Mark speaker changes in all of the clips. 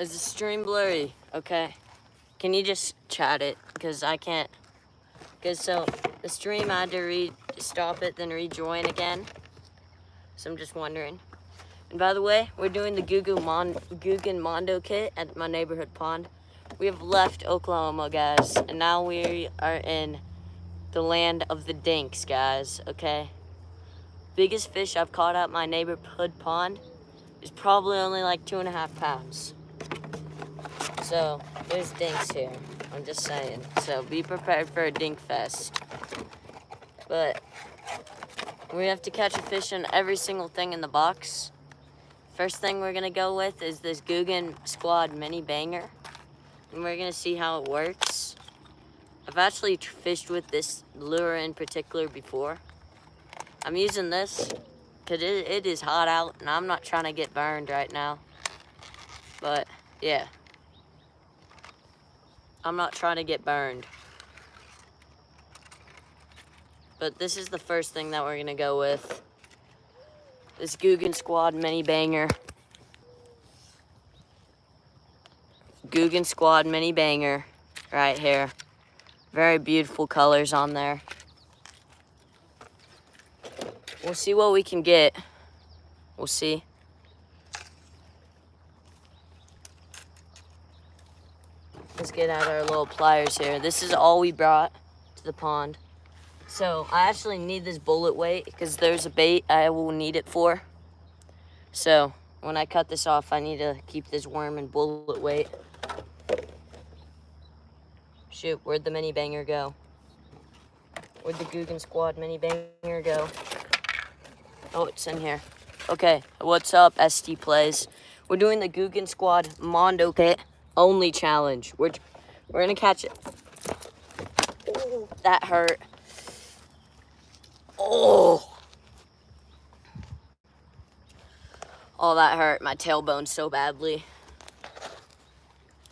Speaker 1: Is the stream blurry? Okay. Can you just chat it? Because I can't. Because so the stream I had to stop it, then rejoin again. So I'm just wondering. And by the way, we're doing the Guggen Mondo kit at my neighborhood pond. We have left Oklahoma, guys, and now we are in the land of the dinks, guys, okay? Biggest fish I've caught at my neighborhood pond is probably only like 2.5 pounds. So, there's dinks here, I'm just saying. So, be prepared for a dink fest. But, we have to catch a fish on every single thing in the box. First thing we're gonna go with is this Guggen Squad mini banger. And we're gonna see how it works. I've actually fished with this lure in particular before. I'm using this because it is hot out and I'm not trying to get burned right now. But yeah, I'm not trying to get burned. But this is the first thing that we're gonna go with. This Guggen Squad mini banger. Guggen Squad mini banger right here. Very beautiful colors on there. We'll see what we can get. We'll see. Let's get out our little pliers here. This is all we brought to the pond. So I actually need this bullet weight because there's a bait I will need it for. So when I cut this off, I need to keep this worm in bullet weight. Shoot, where'd the mini banger go? Where'd the Guggen Squad mini banger go? Oh, it's in here. Okay, what's up, ST Plays? We're doing the Guggen Squad Mondo kit only challenge. We're gonna catch it. Oh, that hurt. Oh, that hurt my tailbone so badly.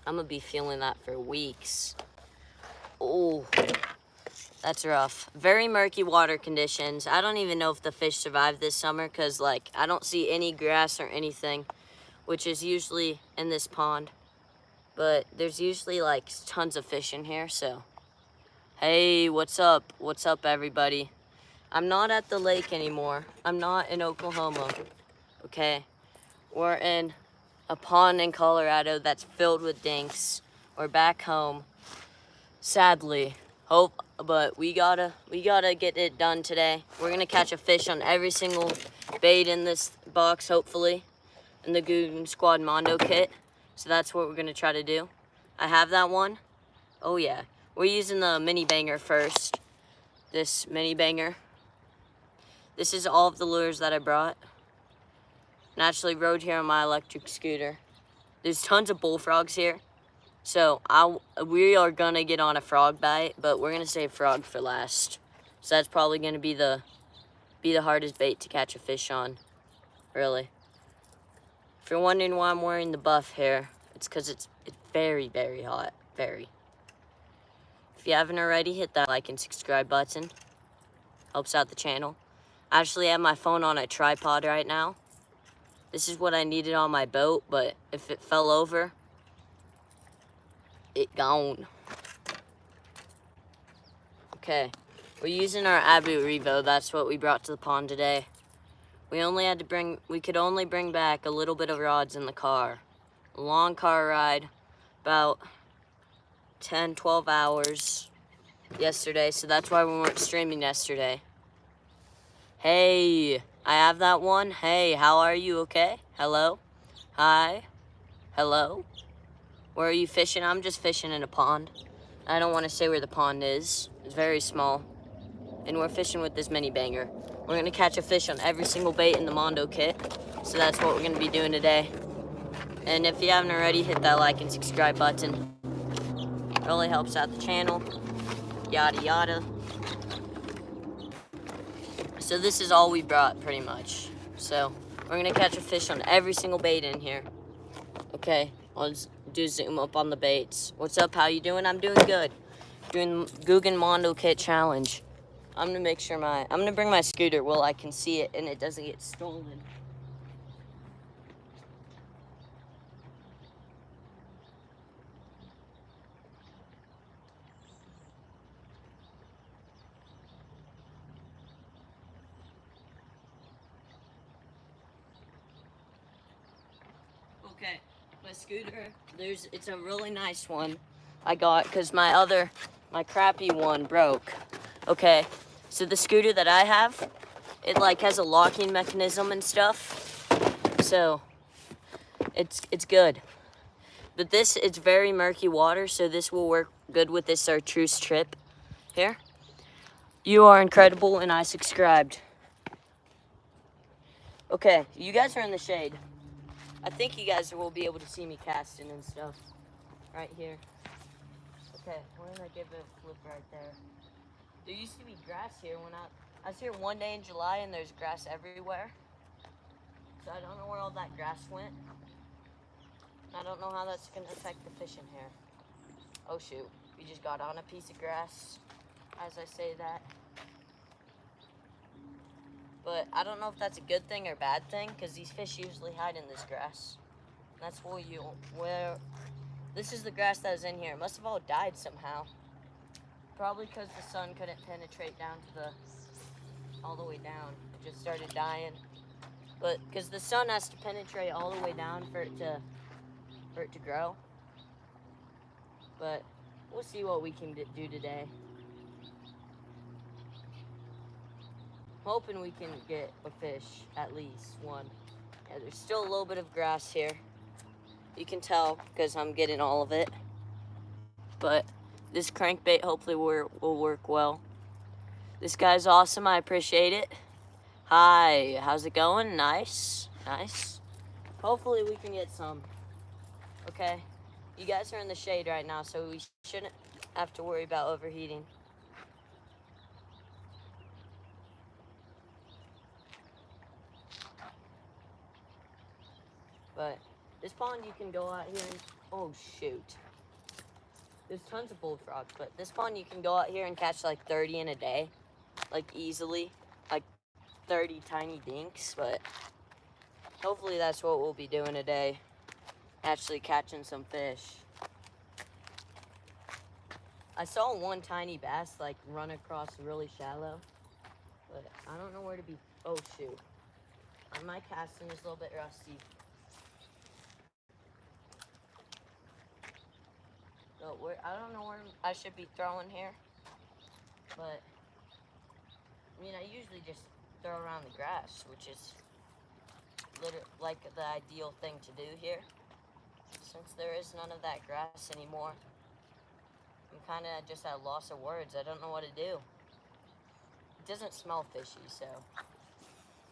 Speaker 1: I'm gonna be feeling that for weeks. Oh, that's rough. Very murky water conditions. I don't even know if the fish survived this summer because, like, I don't see any grass or anything, which is usually in this pond. But there's usually, like, tons of fish in here, so. Hey, what's up? What's up, everybody? I'm not at the lake anymore. I'm not in Oklahoma, okay? We're in a pond in Colorado that's filled with dinks. We're back home, sadly. But we gotta get it done today. We're gonna catch a fish on every single bait in this box, hopefully, in the Guggen Squad Mondo kit. So that's what we're gonna try to do. I have that one. Oh yeah, we're using the mini banger first. This mini banger. This is all of the lures that I brought. And actually rode here on my electric scooter. There's tons of bullfrogs here. So we are gonna get on a frog bite, but we're gonna save frog for last. So that's probably gonna be the hardest bait to catch a fish on, really. If you're wondering why I'm wearing the buff here, it's because it's very, very hot, very. If you haven't already, hit that like and subscribe button. Helps out the channel. I actually have my phone on a tripod right now. This is what I needed on my boat, but if it fell over, it gone. Okay, we're using our Abu Revo. That's what we brought to the pond today. We could only bring back a little bit of rods in the car. A long car ride, about 10, 12 hours yesterday, so that's why we weren't streaming yesterday. Hey, I have that one. Hey, how are you? Okay? Hello? Hi? Hello? Where are you fishing? I'm just fishing in a pond. I don't want to say where the pond is. It's very small. And we're fishing with this mini banger. We're going to catch a fish on every single bait in the Mondo kit. So that's what we're going to be doing today. And if you haven't already, hit that like and subscribe button. It really helps out the channel. Yada yada. So this is all we brought, pretty much. So we're going to catch a fish on every single bait in here. Okay, let's do zoom up on the baits. What's up? How you doing? I'm doing good. Doing Guggen Mondo kit challenge. I'm gonna make sure I'm gonna bring my scooter while I can see it and it doesn't get stolen. My scooter, it's a really nice one I got because my crappy one broke. Okay, so the scooter that I have, it like has a locking mechanism and stuff, so it's good. But this, it's very murky water, so this will work good with this chartreuse trip here. You are incredible, and I subscribed. Okay, you guys are in the shade. I think you guys will be able to see me casting and stuff right here. Okay, we're gonna give it a flip right there. There used to be grass here when I was here one day in July, and there's grass everywhere. So I don't know where all that grass went. I don't know how that's gonna affect the fishing here. Oh shoot, we just got on a piece of grass as I say that. But I don't know if that's a good thing or bad thing, because these fish usually hide in this grass. And that's where this is the grass that was in here. It must have all died somehow. Probably because the sun couldn't penetrate down to all the way down. It just started dying. But because the sun has to penetrate all the way down for it to grow. But we'll see what we can do today. Hoping we can get a fish, at least one. Yeah, there's still a little bit of grass here. You can tell because I'm getting all of it. But this crankbait hopefully will work well. This guy's awesome, I appreciate it. Hi, how's it going? Nice, nice. Hopefully we can get some. Okay, you guys are in the shade right now, so we shouldn't have to worry about overheating. But this pond, you can go out here and, oh shoot. There's tons of bullfrogs, but this pond you can go out here and catch like 30 in a day. Like easily, like 30 tiny dinks, but hopefully that's what we'll be doing today. Actually catching some fish. I saw one tiny bass like run across really shallow, but I don't know where to be. Oh shoot. My casting is a little bit rusty. So I don't know where I should be throwing here, but I mean, I usually just throw around the grass, which is literally like the ideal thing to do here. Since there is none of that grass anymore, I'm kind of just at a loss of words. I don't know what to do. It doesn't smell fishy, so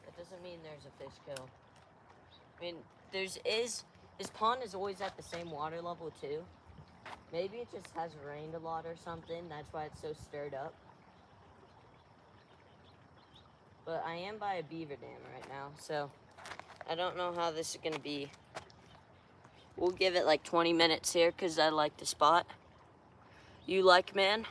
Speaker 1: that doesn't mean there's a fish kill. I mean, this pond is always at the same water level too. Maybe it just has rained a lot or something. That's why it's so stirred up. But I am by a beaver dam right now, so I don't know how this is going to be. We'll give it like 20 minutes here because I like the spot. You like, man?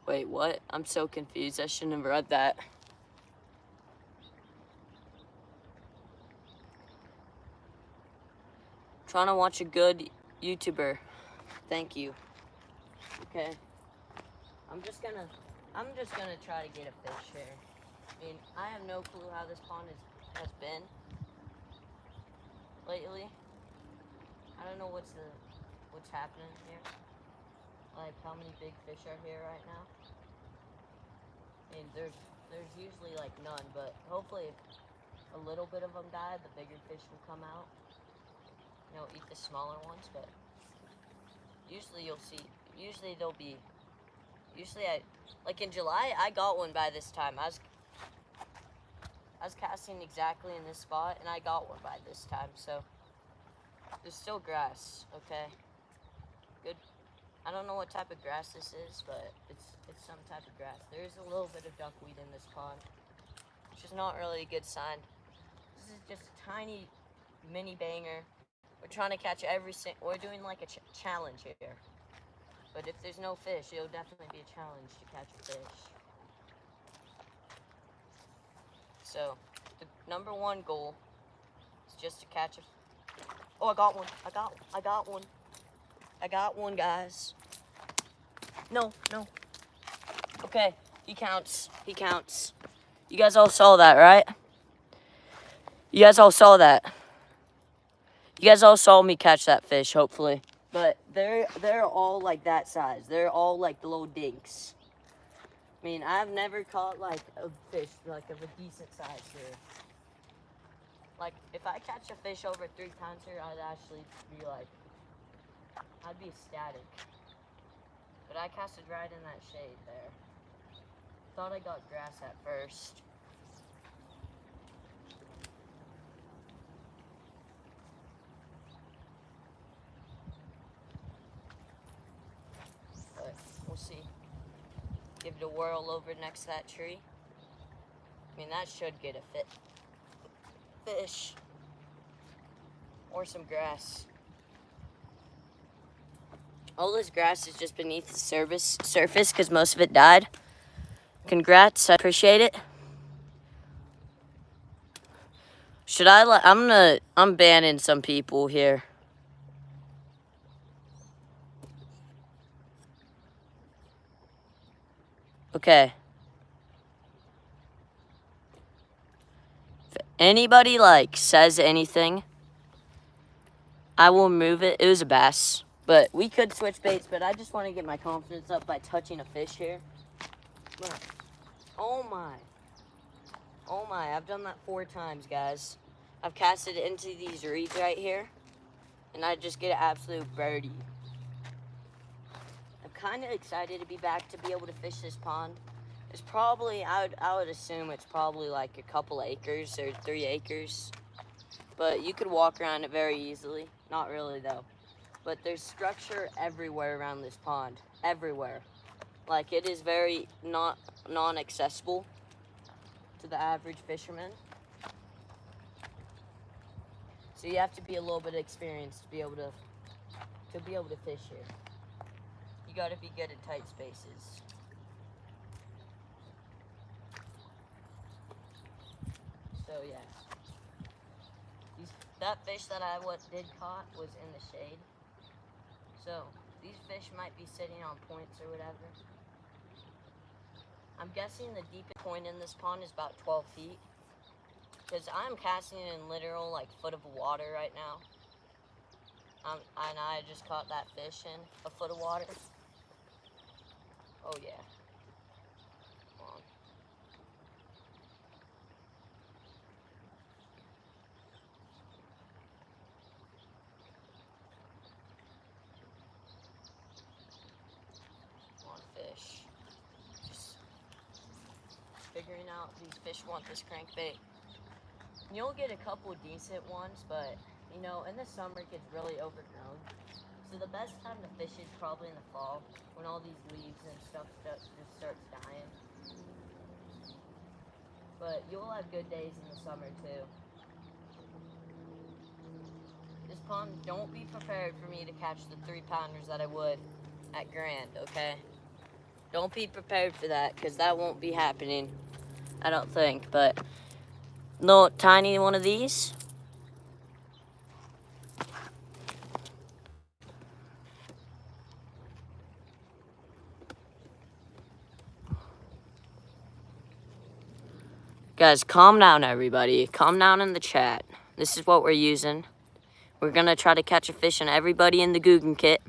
Speaker 1: Wait, what? I'm so confused. I shouldn't have read that. Trying to watch a good YouTuber. Thank you. Okay. I'm just gonna try to get a fish here. I mean, I have no clue how this pond has been lately. I don't know what's happening here. Like how many big fish are here right now. I mean, there's usually like none, but hopefully if a little bit of them die, the bigger fish will come out. You know, eat the smaller ones, but usually you'll see, like in July, I got one by this time. I was casting exactly in this spot, and I got one by this time, so there's still grass, okay? Good. I don't know what type of grass this is, but it's some type of grass. There is a little bit of duckweed in this pond, which is not really a good sign. This is just a tiny mini banger. We're trying to catch we're doing like a challenge here. But if there's no fish, it'll definitely be a challenge to catch a fish. So, the number one goal is just to catch oh, I got one. I got one, guys. No. Okay, he counts. You guys all saw that, right? You guys all saw that. You guys all saw me catch that fish, hopefully. But they're all like that size. They're all like the little dinks. I mean, I've never caught like a fish like of a decent size here. Like, if I catch a fish over 3 pounds here, I'd actually be like, I'd be ecstatic. But I casted right in that shade there. Thought I got grass at first. But we'll see. Give it a whirl over next to that tree. I mean, that should get a fish. Or some grass. All this grass is just beneath the surface because most of it died. Congrats, I appreciate it. Should I I'm banning some people here. Okay. If anybody says anything, I will move it. It was a bass, but we could switch baits, but I just want to get my confidence up by touching a fish here. Look. Oh my. Oh my, I've done that 4 times, guys. I've casted into these reeds right here, and I just get an absolute birdie. I'm kind of excited to be back to be able to fish this pond. It's probably, I would assume it's probably like a couple acres or 3 acres. But you could walk around it very easily. Not really, though. But there's structure everywhere around this pond. Everywhere. Like, it is very non-accessible to the average fisherman. So you have to be a little bit experienced to be able to fish here. You gotta be good at tight spaces. So yeah. That fish that I did caught was in the shade. So these fish might be sitting on points or whatever. I'm guessing the deepest point in this pond is about 12 feet. Because I'm casting in literal foot of water right now. And I just caught that fish in a foot of water. Oh yeah. Come on. Come on, fish. Just figuring out these fish want this crankbait. You'll get a couple decent ones, but you know, in the summer it gets really overgrown. So the best time to fish is probably in the fall, when all these leaves and stuff just starts dying. But you'll have good days in the summer too. This pond, don't be prepared for me to catch the 3-pounders that I would at Grand, okay? Don't be prepared for that, because that won't be happening, I don't think, but little tiny one of these. Guys, calm down, everybody. Calm down in the chat. This is what we're using. We're going to try to catch a fish on everybody in the Googan kit.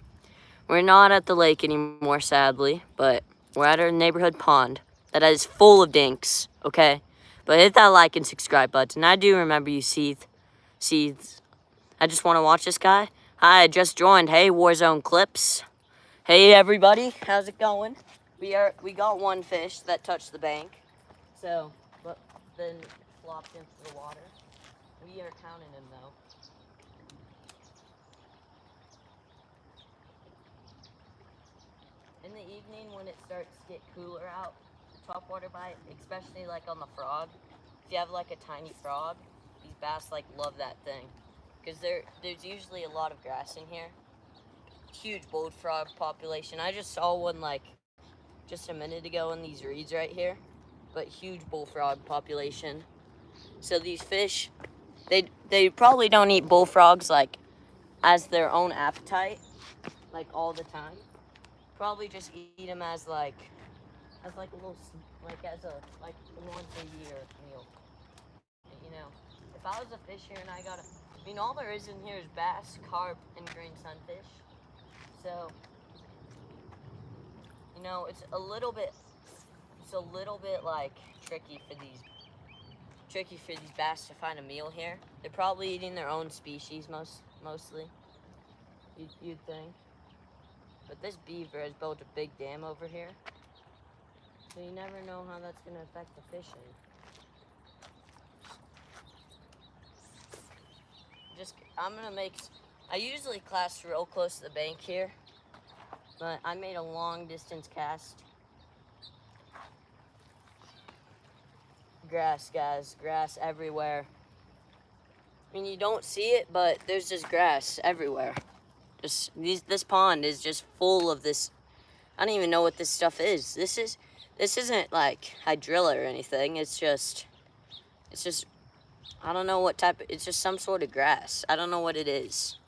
Speaker 1: We're not at the lake anymore, sadly, but we're at our neighborhood pond that is full of dinks, okay? But hit that like and subscribe button. I do remember you, Seeds. I just want to watch this guy. Hi, I just joined. Hey, Warzone Clips. Hey, everybody. How's it going? We got one fish that touched the bank. So, but then flopped into the water. We are counting him, though. In the evening, when it starts to get cooler out, the topwater bite, especially on the frog, if you have a tiny frog, these bass love that thing. Because there's usually a lot of grass in here. Huge bullfrog population. I just saw one just a minute ago in these reeds right here. But huge bullfrog population. So these fish, they probably don't eat bullfrogs as their own appetite, all the time. Probably just eat them as a little, as a once a year meal. You know, if if I was a fisher and I got I mean, all there is in here is bass, carp, and green sunfish. So, you know, it's a little bit like tricky for these bass to find a meal here. They're probably eating their own species mostly. You'd think. But this beaver has built a big dam over here. So you never know how that's going to affect the fishing. I usually cast real close to the bank here, but I made a long distance cast. Grass, guys, grass everywhere. I mean, you don't see it, but there's just grass everywhere. This pond is just full of this. I don't even know what this stuff is. This isn't like hydrilla or anything. It's just, I don't know what type. It's just some sort of grass. I don't know what it is.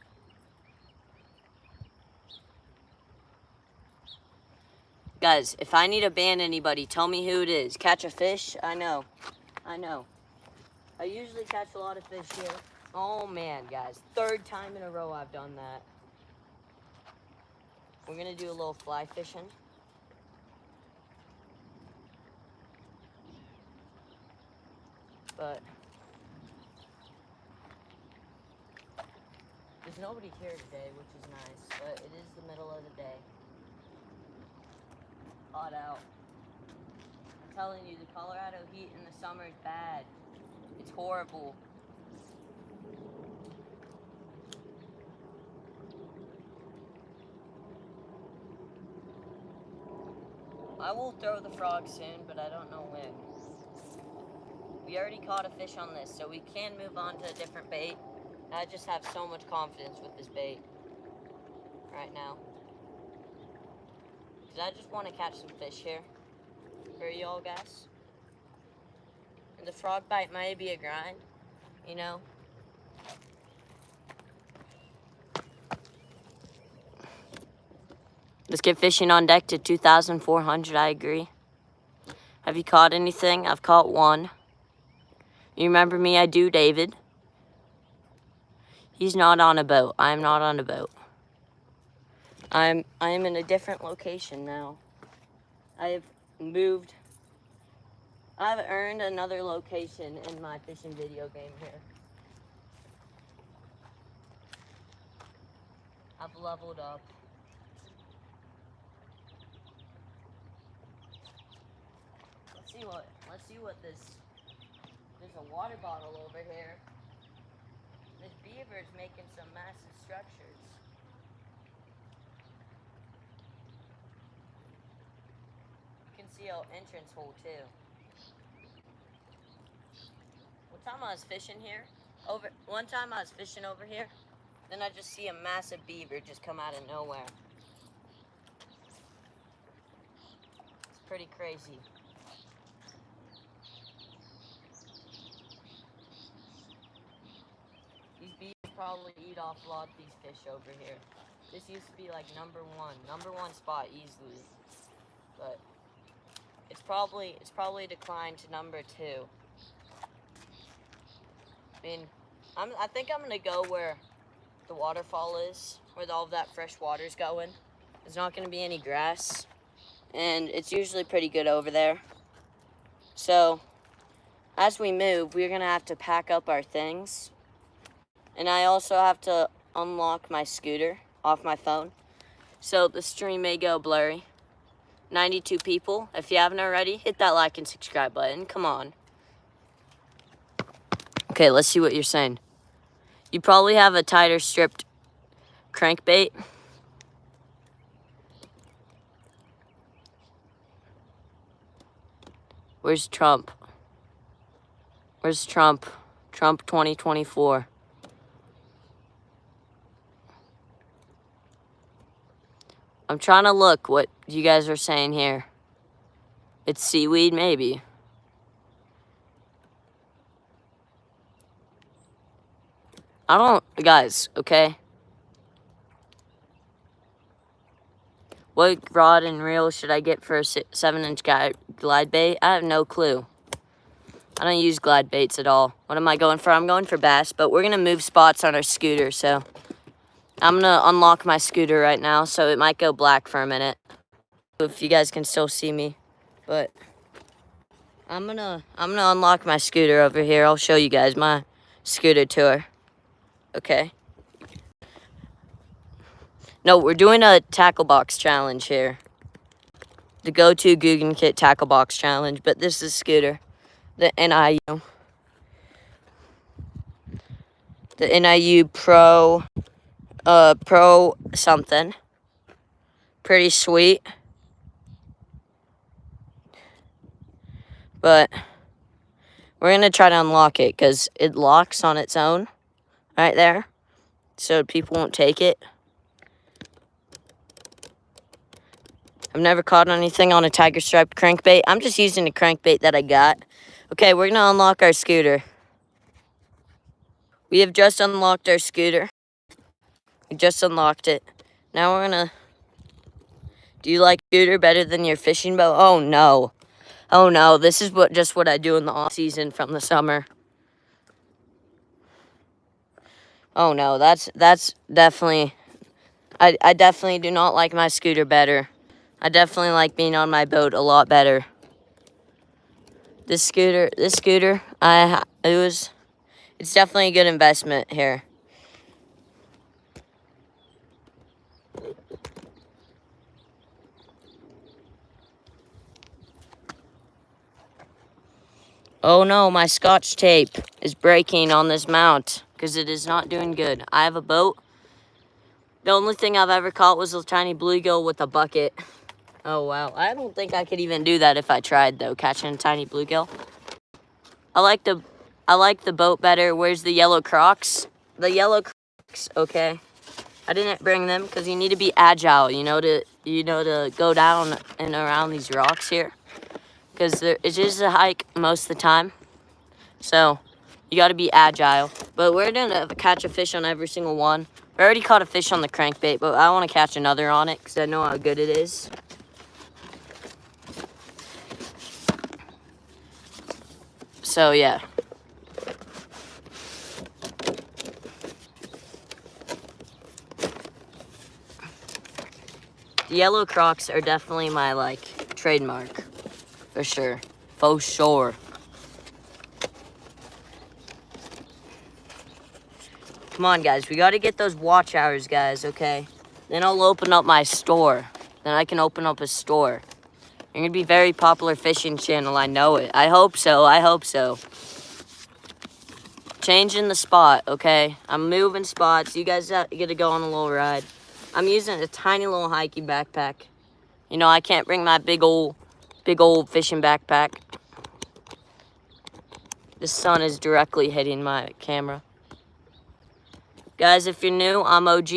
Speaker 1: Guys, if I need to ban anybody, tell me who it is. Catch a fish? I know. I usually catch a lot of fish here. Oh man, guys. 3rd time in a row I've done that. We're gonna do a little fly fishing. But there's nobody here today, which is nice, but it is the middle of the day. Hot out. I'm telling you, the Colorado heat in the summer is bad. It's horrible. I will throw the frog soon, but I don't know when. We already caught a fish on this, so we can move on to a different bait. I just have so much confidence with this bait right now. Because I just want to catch some fish here for y'all guys. And the frog bite might be a grind, you know. Let's get fishing on deck to 2,400, I agree. Have you caught anything? I've caught one. You remember me? I do, David. He's not on a boat. I'm not on a boat. I am in a different location now. I've moved. I've earned another location in my fishing video game here. I've leveled up. Let's see what this. There's a water bottle over here. This beaver is making some massive structures. You can see an entrance hole too. One time I was fishing over here, then I just see a massive beaver just come out of nowhere. It's pretty crazy. These beavers probably eat off a lot of these fish over here. This used to be like number one spot easily, but it's probably declined to number 2. I mean, I think I'm gonna go where the waterfall is, where all of that fresh water's going. There's not gonna be any grass, and it's usually pretty good over there. So, as we move, we're gonna have to pack up our things. And I also have to unlock my scooter off my phone. So the stream may go blurry. 92 people. If you haven't already, hit that like and subscribe button. Come on. Okay, let's see what you're saying. You probably have a tighter stripped crankbait. Where's Trump? Where's Trump? Trump 2024. I'm trying to look what you guys are saying here. It's seaweed, maybe. Guys, okay? What rod and reel should I get for a 7-inch glide bait? I have no clue. I don't use glide baits at all. What am I going for? I'm going for bass, but we're gonna move spots on our scooter, so I'm gonna unlock my scooter right now, so it might go black for a minute. If you guys can still see me, but I'm gonna unlock my scooter over here. I'll show you guys my scooter tour. Okay. No, we're doing a tackle box challenge here. The go-to Googan Kit tackle box challenge, but this is scooter. The NIU. The NIU Pro Pro something. Pretty sweet. But we're gonna try to unlock it because it locks on its own right there. So people won't take it. I've never caught anything on a tiger striped crankbait. I'm just using the crankbait that I got. Okay, we're gonna unlock our scooter. We have just unlocked our scooter. We just unlocked it. Now we're gonna... Do you like scooter better than your fishing boat? Oh no. Oh no, this is just what I do in the off season from the summer. Oh no, that's definitely... I definitely do not like my scooter better. I definitely like being on my boat a lot better. This scooter, it's definitely a good investment here. Oh no, my Scotch tape is breaking on this mount because it is not doing good. I have a boat. The only thing I've ever caught was a tiny bluegill with a bucket. Oh wow, I don't think I could even do that if I tried though, catching a tiny bluegill. I like the boat better. Where's the yellow Crocs? The yellow Crocs, okay. I didn't bring them because you need to be agile, to go down and around these rocks here. Because it's just a hike most of the time. So you got to be agile. But we're gonna catch a fish on every single one. We already caught a fish on the crankbait, but I want to catch another on it because I know how good it is. So yeah. The yellow Crocs are definitely my trademark. For sure. For sure. Come on, guys. We got to get those watch hours, guys, okay? Then I'll open up my store. Then I can open up a store. You're going to be a very popular fishing channel. I know it. I hope so. I hope so. Changing the spot, okay? I'm moving spots. You guys get to go on a little ride. I'm using a tiny little hiking backpack. You know, I can't bring my big old fishing backpack. The sun is directly hitting my camera. Guys, if you're new, I'm OG,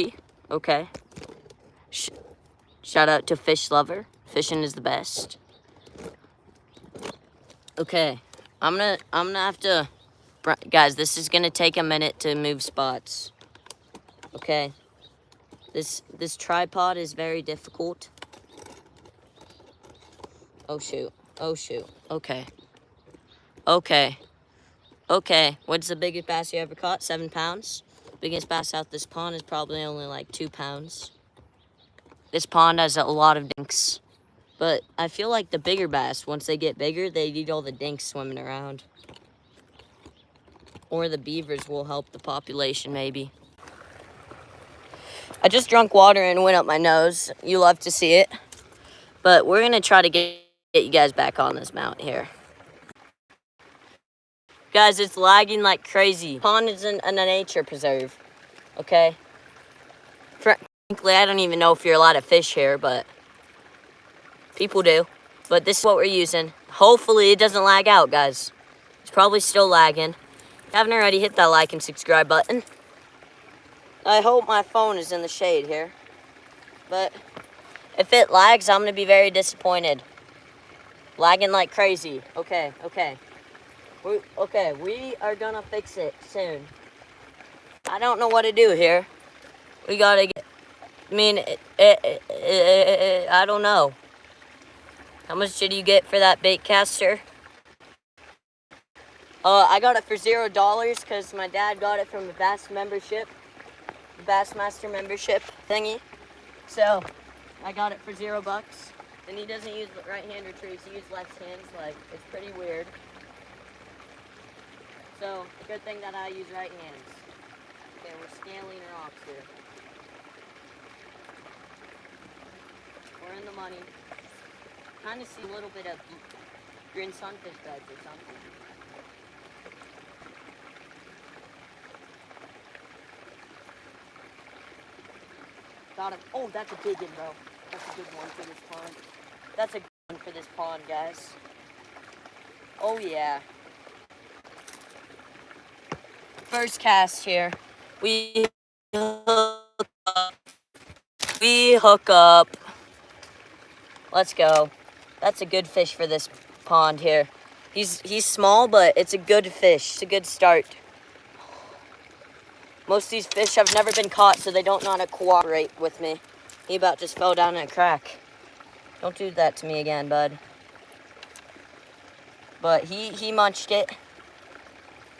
Speaker 1: okay? Shout out to Fish Lover. Fishing is the best. Okay, I'm gonna have to... Guys, this is gonna take a minute to move spots. Okay? This tripod is very difficult. Oh shoot. Oh shoot. Okay. Okay. Okay. What's the biggest bass you ever caught? 7 pounds? Biggest bass out this pond is probably only like 2 pounds. This pond has a lot of dinks. But I feel like the bigger bass, once they get bigger, they eat all the dinks swimming around. Or the beavers will help the population, maybe. I just drank water and it went up my nose. You love to see it. But we're going to try to get you guys back on this mount here. Guys, it's lagging like crazy. Pond is in a nature preserve, okay? Frankly, I don't even know if you're allowed to fish here, but people do. But this is what we're using. Hopefully it doesn't lag out, guys. It's probably still lagging. If you haven't already, hit that like and subscribe button. I hope my phone is in the shade here. But if it lags, I'm going to be very disappointed. Lagging like crazy. Okay. We are gonna fix it soon. I don't know what to do here. We gotta get... I don't know. How much did you get for that bait caster? I got it for $0 because my dad got it from the Bass membership, the Bassmaster membership thingy. So I got it for $0. And he doesn't use right-hand retrieves, he uses left hands. Like, it's pretty weird. So, good thing that I use right hands. Okay, we're scaling rocks here. We're in the money. Kind of see a little bit of green sunfish beds or something. Got him. Oh, that's a big one, bro. That's a good one for this pond. That's a good one for this pond, guys. Oh, yeah. First cast here. We hook up. We hook up. Let's go. That's a good fish for this pond here. He's small, but it's a good fish. It's a good start. Most of these fish have never been caught, so they don't know how to cooperate with me. He about just fell down in a crack. Don't do that to me again, bud. But he munched it.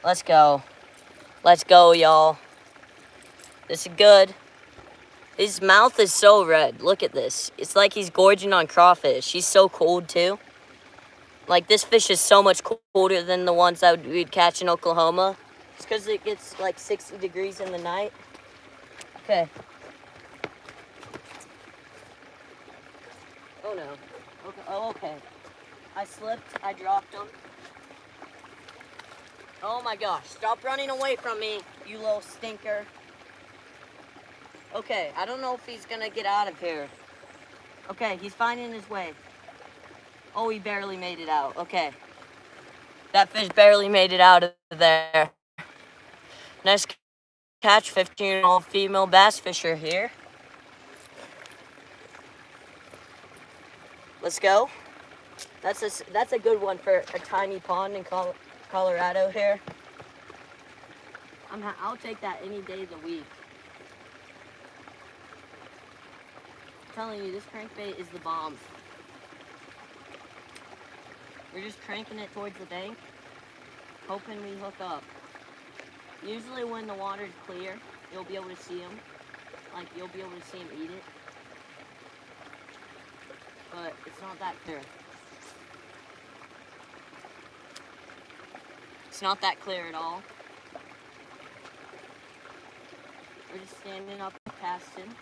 Speaker 1: Let's go. Let's go, y'all. This is good. His mouth is so red. Look at this. It's like he's gorging on crawfish. He's so cold, too. Like, this fish is so much colder than the ones that we'd catch in Oklahoma. It's because it gets, like, 60 degrees in the night. Okay. Oh, no. Okay. Oh, okay. I slipped. I dropped him. Oh, my gosh. Stop running away from me, you little stinker. Okay, I don't know if he's gonna get out of here. Okay, he's finding his way. Oh, he barely made it out. Okay. That fish barely made it out of there. Nice catch, 15-year-old female bass fisher here. Let's go. That's a good one for a tiny pond in Colorado here. I'll take that any day of the week. I'm telling you, this crankbait is the bomb. We're just cranking it towards the bank, hoping we hook up. Usually when the water's clear, you'll be able to see them. Like, you'll be able to see them eat it. But it's not that clear. It's not that clear at all. We're just standing up and casting.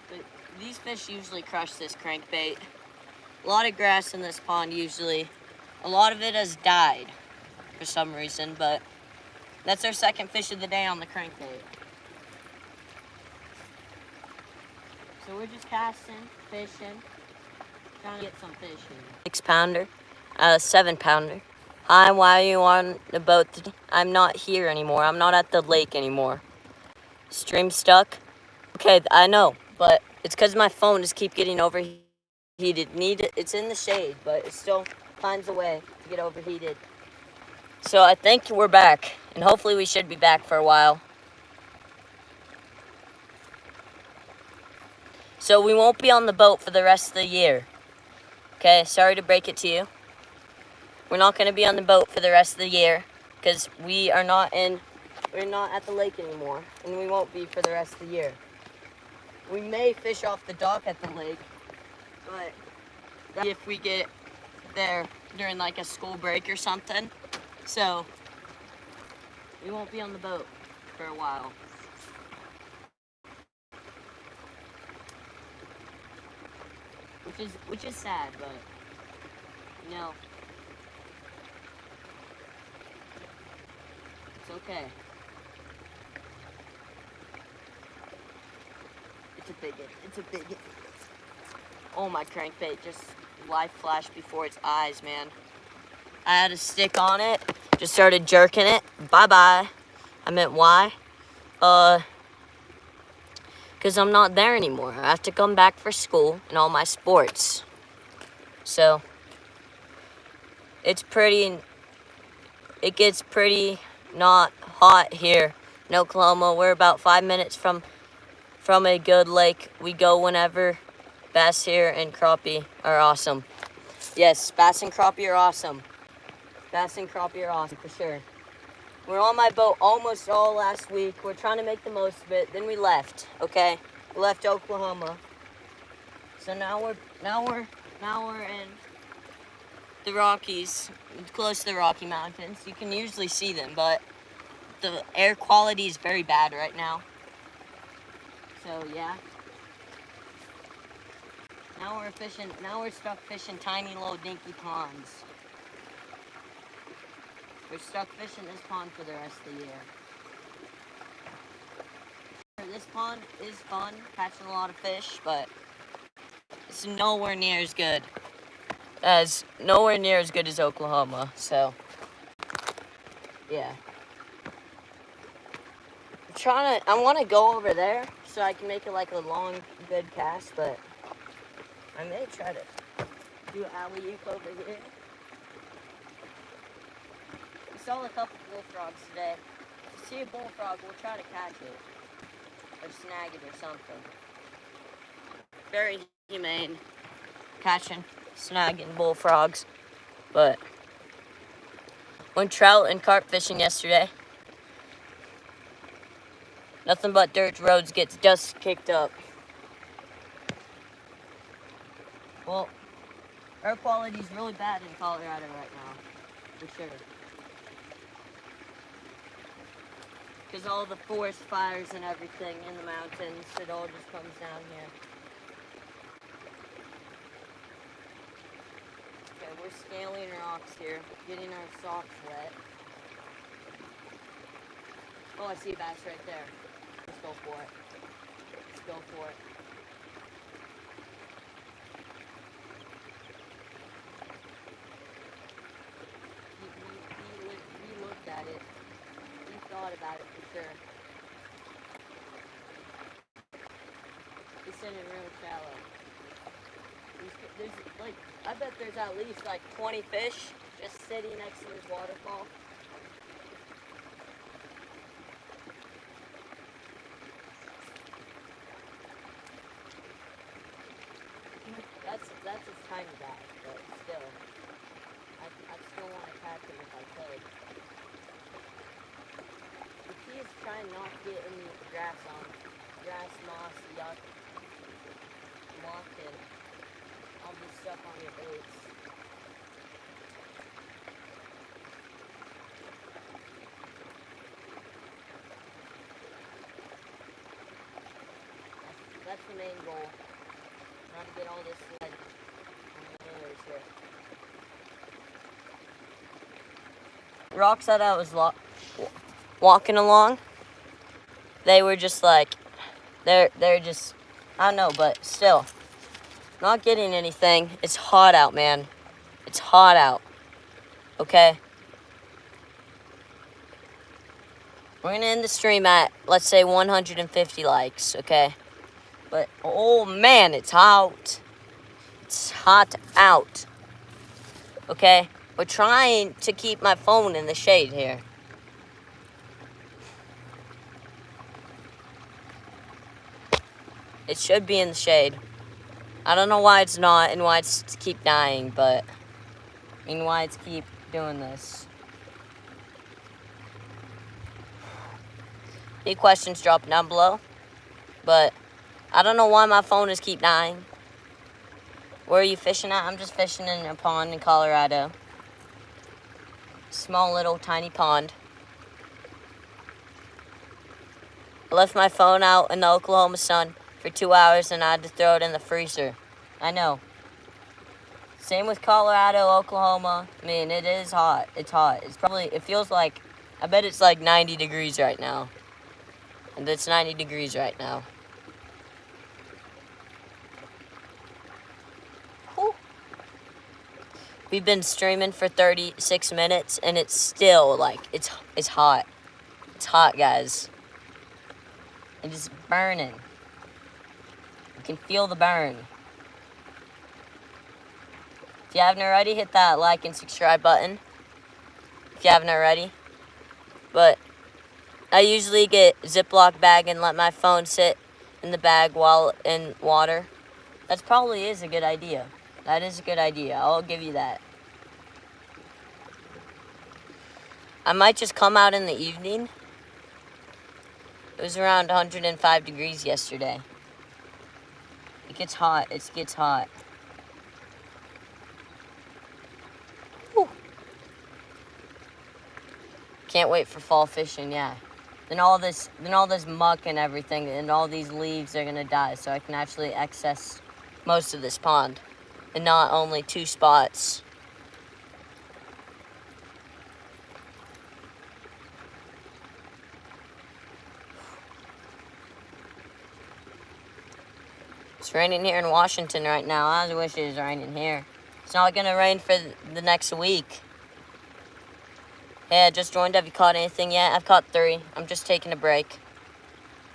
Speaker 1: But these fish usually crush this crankbait. A lot of grass in this pond usually. A lot of it has died for some reason, but that's our second fish of the day on the crankbait. So we're just casting, fishing, trying to get some fish in. 6-pounder, 7-pounder. Hi, why are you on the boat? I'm not here anymore. I'm not at the lake anymore. Stream stuck. Okay, I know, but it's because my phone just keep getting overheated. It's in the shade, but it still finds a way to get overheated. So I think we're back, and hopefully we should be back for a while. So we won't be on the boat for the rest of the year. Okay, sorry to break it to you. We're not going to be on the boat for the rest of the year because we're not at the lake anymore, and we won't be for the rest of the year. We may fish off the dock at the lake, but if we get there during like a school break or something. So we won't be on the boat for a while. Which is sad, but you know, it's okay. It's a bigot. Oh, my crankbait just live flashed before its eyes, man. I had a stick on it, just started jerking it. Bye-bye. I meant why? Because I'm not there anymore. I have to come back for school and all my sports. So, it gets pretty not hot here in Oklahoma. We're about 5 minutes from a good lake. We go whenever Bass here and crappie are awesome. Yes, bass and crappie are awesome. Bass and crappie are awesome for sure. We're on my boat almost all last week. We're trying to make the most of it. Then we left. Okay, we left Oklahoma. So now we're in the Rockies, close to the Rocky Mountains. You can usually see them, but the air quality is very bad right now. So yeah. Now we're stuck fishing tiny little dinky ponds. We're stuck fishing this pond for the rest of the year. This pond is fun, catching a lot of fish, but it's nowhere near as good as Oklahoma. So yeah. I want to go over there so I can make it like a long, good cast, but I may try to do an alley-oop over here. We saw a couple bullfrogs today. If you see a bullfrog, we'll try to catch it or snag it or something. Very humane, catching, snagging bullfrogs. But went trout and carp fishing yesterday. Nothing but dirt roads, gets dust kicked up. Well, air quality is really bad in Colorado right now, for sure. Because all the forest fires and everything in the mountains, it all just comes down here. Okay, we're scaling rocks here, getting our socks wet. Oh, I see a bass right there. Let's go for it. Let's go for it. He looked at it. He thought about it for sure. He's sitting real shallow. There's like, I bet there's at least like 20 fish just sitting next to this waterfall. That's his tiny bass, but still, I'd still want to catch him if I could. The key is trying not to get any grass, moss, yuck, muck, and all this stuff on your baits. That's the main goal. Not to get all this lead on the lures here. Rocks that I was walking along, they were just like, they're just, I don't know, but still, not getting anything. It's hot out, man. It's hot out. Okay? We're gonna end the stream at, let's say, 150 likes, okay? But, oh man, it's hot. It's hot out. Okay? We're trying to keep my phone in the shade here. It should be in the shade. I don't know why it's not and why it's keep dying, but I mean, why it's keep doing this. Any questions, drop down below. But I don't know why my phone is keep dying. Where are you fishing at? I'm just fishing in a pond in Colorado. Small little tiny pond. I left my phone out in the Oklahoma sun for 2 hours and I had to throw it in the freezer. I know. Same with Colorado, Oklahoma. I mean, it is hot. It's hot. It feels like, I bet it's like 90 degrees right now. And it's 90 degrees right now. Whew. We've been streaming for 36 minutes and it's still like, it's hot. It's hot, guys. It is burning. You can feel the burn. If you haven't already, hit that like and subscribe button. If you haven't already. But I usually get Ziploc bag and let my phone sit in the bag while in water That probably is a good idea. That is a good idea. I'll give you that. I might just come out in the evening. It was around 105 degrees yesterday. It gets hot. It gets hot. Whew. Can't wait for fall fishing, yeah. Then all this muck and everything and all these leaves are gonna die, so I can actually access most of this pond and not only 2 spots. It's raining here in Washington right now. I wish it was raining here. It's not gonna rain for the next week. Hey, I just joined. Have you caught anything yet? I've caught 3. I'm just taking a break.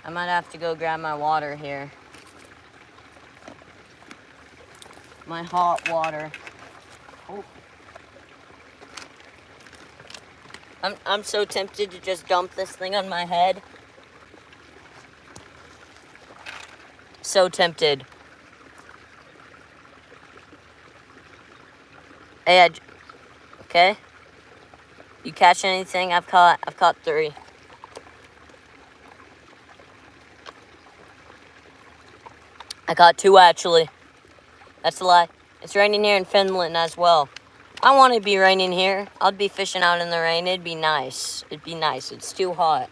Speaker 1: I might have to go grab my water here. My hot water. Oh. I'm so tempted to just dump this thing on my head. So tempted. Hey, okay. You catch anything? I've caught 3. I caught 2 actually. That's a lie. It's raining here in Finland as well. I want it to be raining here. I'd be fishing out in the rain. It'd be nice. It'd be nice. It's too hot.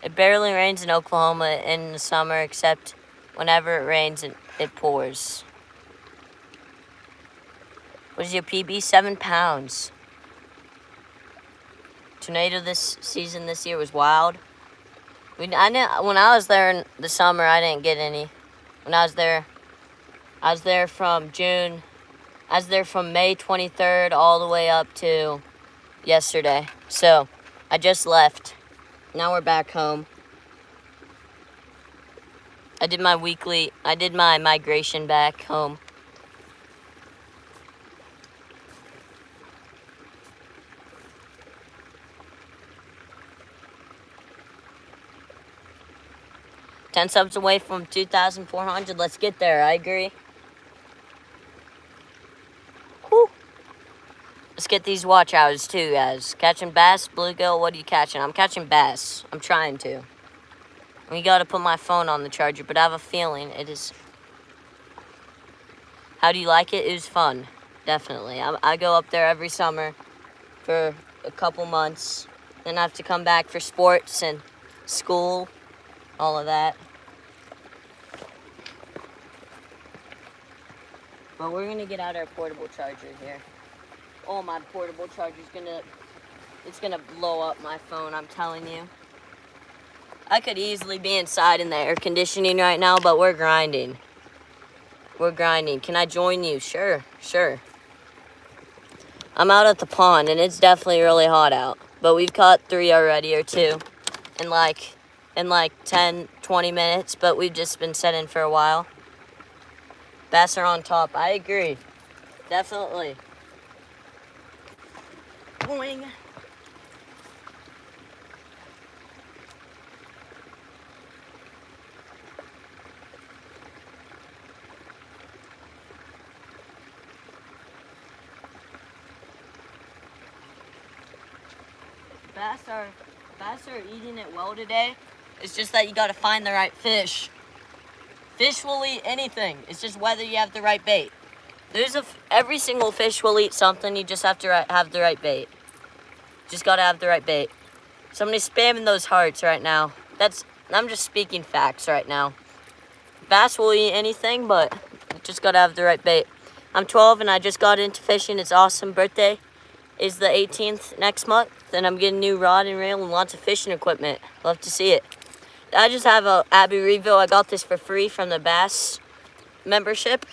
Speaker 1: It barely rains in Oklahoma in the summer, except whenever it rains, it pours. What is your PB? 7 pounds. Tornado this season this year was wild. When I was there in the summer, I didn't get any. When I was there from June. I was there from May 23rd all the way up to yesterday. So I just left. Now we're back home. I did my migration back home. Ten subs away from 2,400. Let's get there. I agree. Whew. Let's get these watch hours too, guys. Catching bass, bluegill. What are you catching? I'm catching bass. I'm trying to. We gotta put my phone on the charger, but I have a feeling it is. How do you like it? It was fun. Definitely. I go up there every summer for a couple months. Then I have to come back for sports and school. All of that. But we're gonna get out our portable charger here. Oh, my portable charger's it's gonna blow up my phone, I'm telling you. I could easily be inside in the air conditioning right now, but we're grinding. We're grinding. Can I join you? Sure. I'm out at the pond, and it's definitely really hot out. But we've caught 3 already, or 2, in like 10, 20 minutes, but we've just been sitting for a while. Bass are on top. I agree. Definitely. Boing. Bass are eating it well today. It's just that you gotta find the right fish. Fish will eat anything. It's just whether you have the right bait. Every single fish will eat something. You just have to have the right bait. Just gotta have the right bait. Somebody's spamming those hearts right now. I'm just speaking facts right now. Bass will eat anything, but you just gotta have the right bait. I'm 12 and I just got into fishing. It's awesome. Birthday is the 18th next month. Then I'm getting a new rod and reel and lots of fishing equipment. Love to see it. I just have a Abbey Reveal. I got this for free from the Bass membership.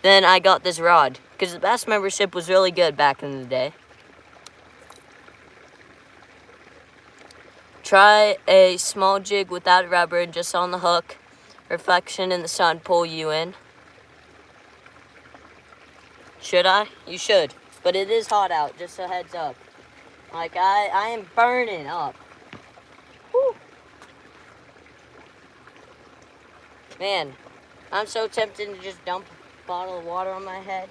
Speaker 1: Then I got this rod because the Bass membership was really good back in the day. Try a small jig without rubber and just on the hook. Reflection in the sun pull you in. Should I? You should. But it is hot out, just a heads up. Like, I am burning up. Whew. Man, I'm so tempted to just dump a bottle of water on my head.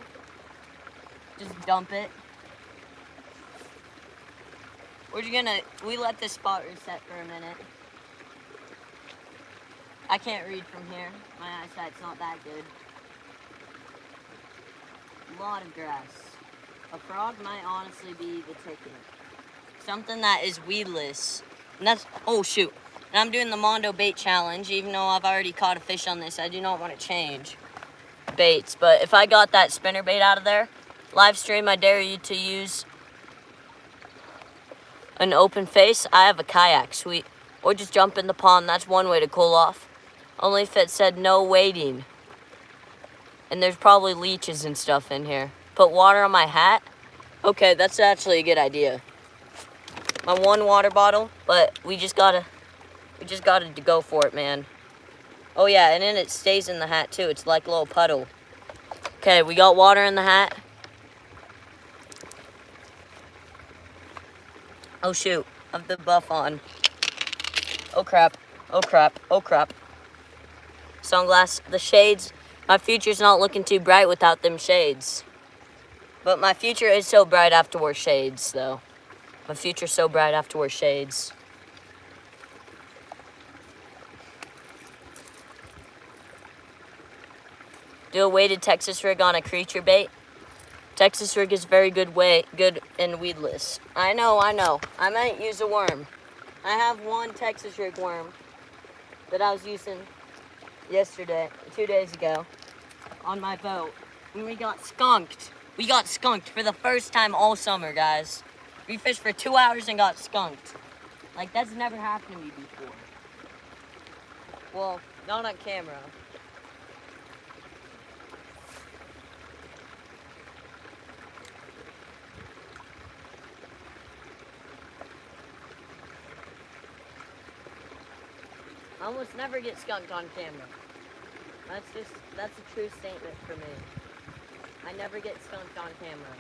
Speaker 1: Just dump it. We let this spot reset for a minute. I can't read from here. My eyesight's not that good. A lot of grass. A frog might honestly be the ticket. Something that is weedless. And that's, oh shoot. And I'm doing the Mondo bait challenge, even though I've already caught a fish on this. I do not want to change baits. But if I got that spinner bait out of there, live stream, I dare you to use an open face. I have a kayak, sweet. Or just jump in the pond. That's one way to cool off. Only if it said no wading. And there's probably leeches and stuff in here. Put water on my hat? Okay, that's actually a good idea. My one water bottle, but we just gotta go for it, man. Oh yeah, and then it stays in the hat too. It's like a little puddle. Okay, we got water in the hat. Oh shoot, I have the buff on. Oh crap, oh crap, oh crap. Sunglasses, the shades. My future's not looking too bright without them shades. But my future is so bright I have to wear shades, though. My future's so bright I have to wear shades. Do a weighted Texas rig on a creature bait. Texas rig is very good and weedless. I know. I might use a worm. I have one Texas rig worm that I was using yesterday, 2 days ago, on my boat. And we got skunked. We got skunked for the first time all summer, guys. We fished for 2 hours and got skunked. Like, that's never happened to me before. Well, not on camera. I almost never get skunked on camera. That's a true statement for me. I never get skunked on camera.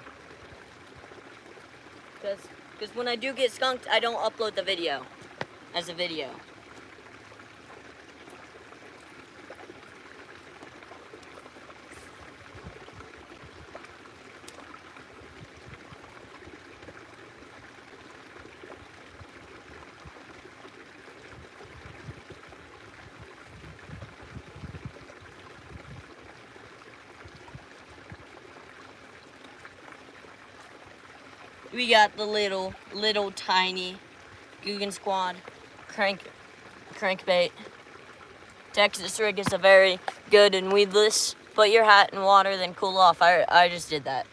Speaker 1: Because when I do get skunked, I don't upload the video as a video. We got the little tiny Googan Squad crankbait. Texas rig is a very good and weedless. Put your hat in water, then cool off. I just did that.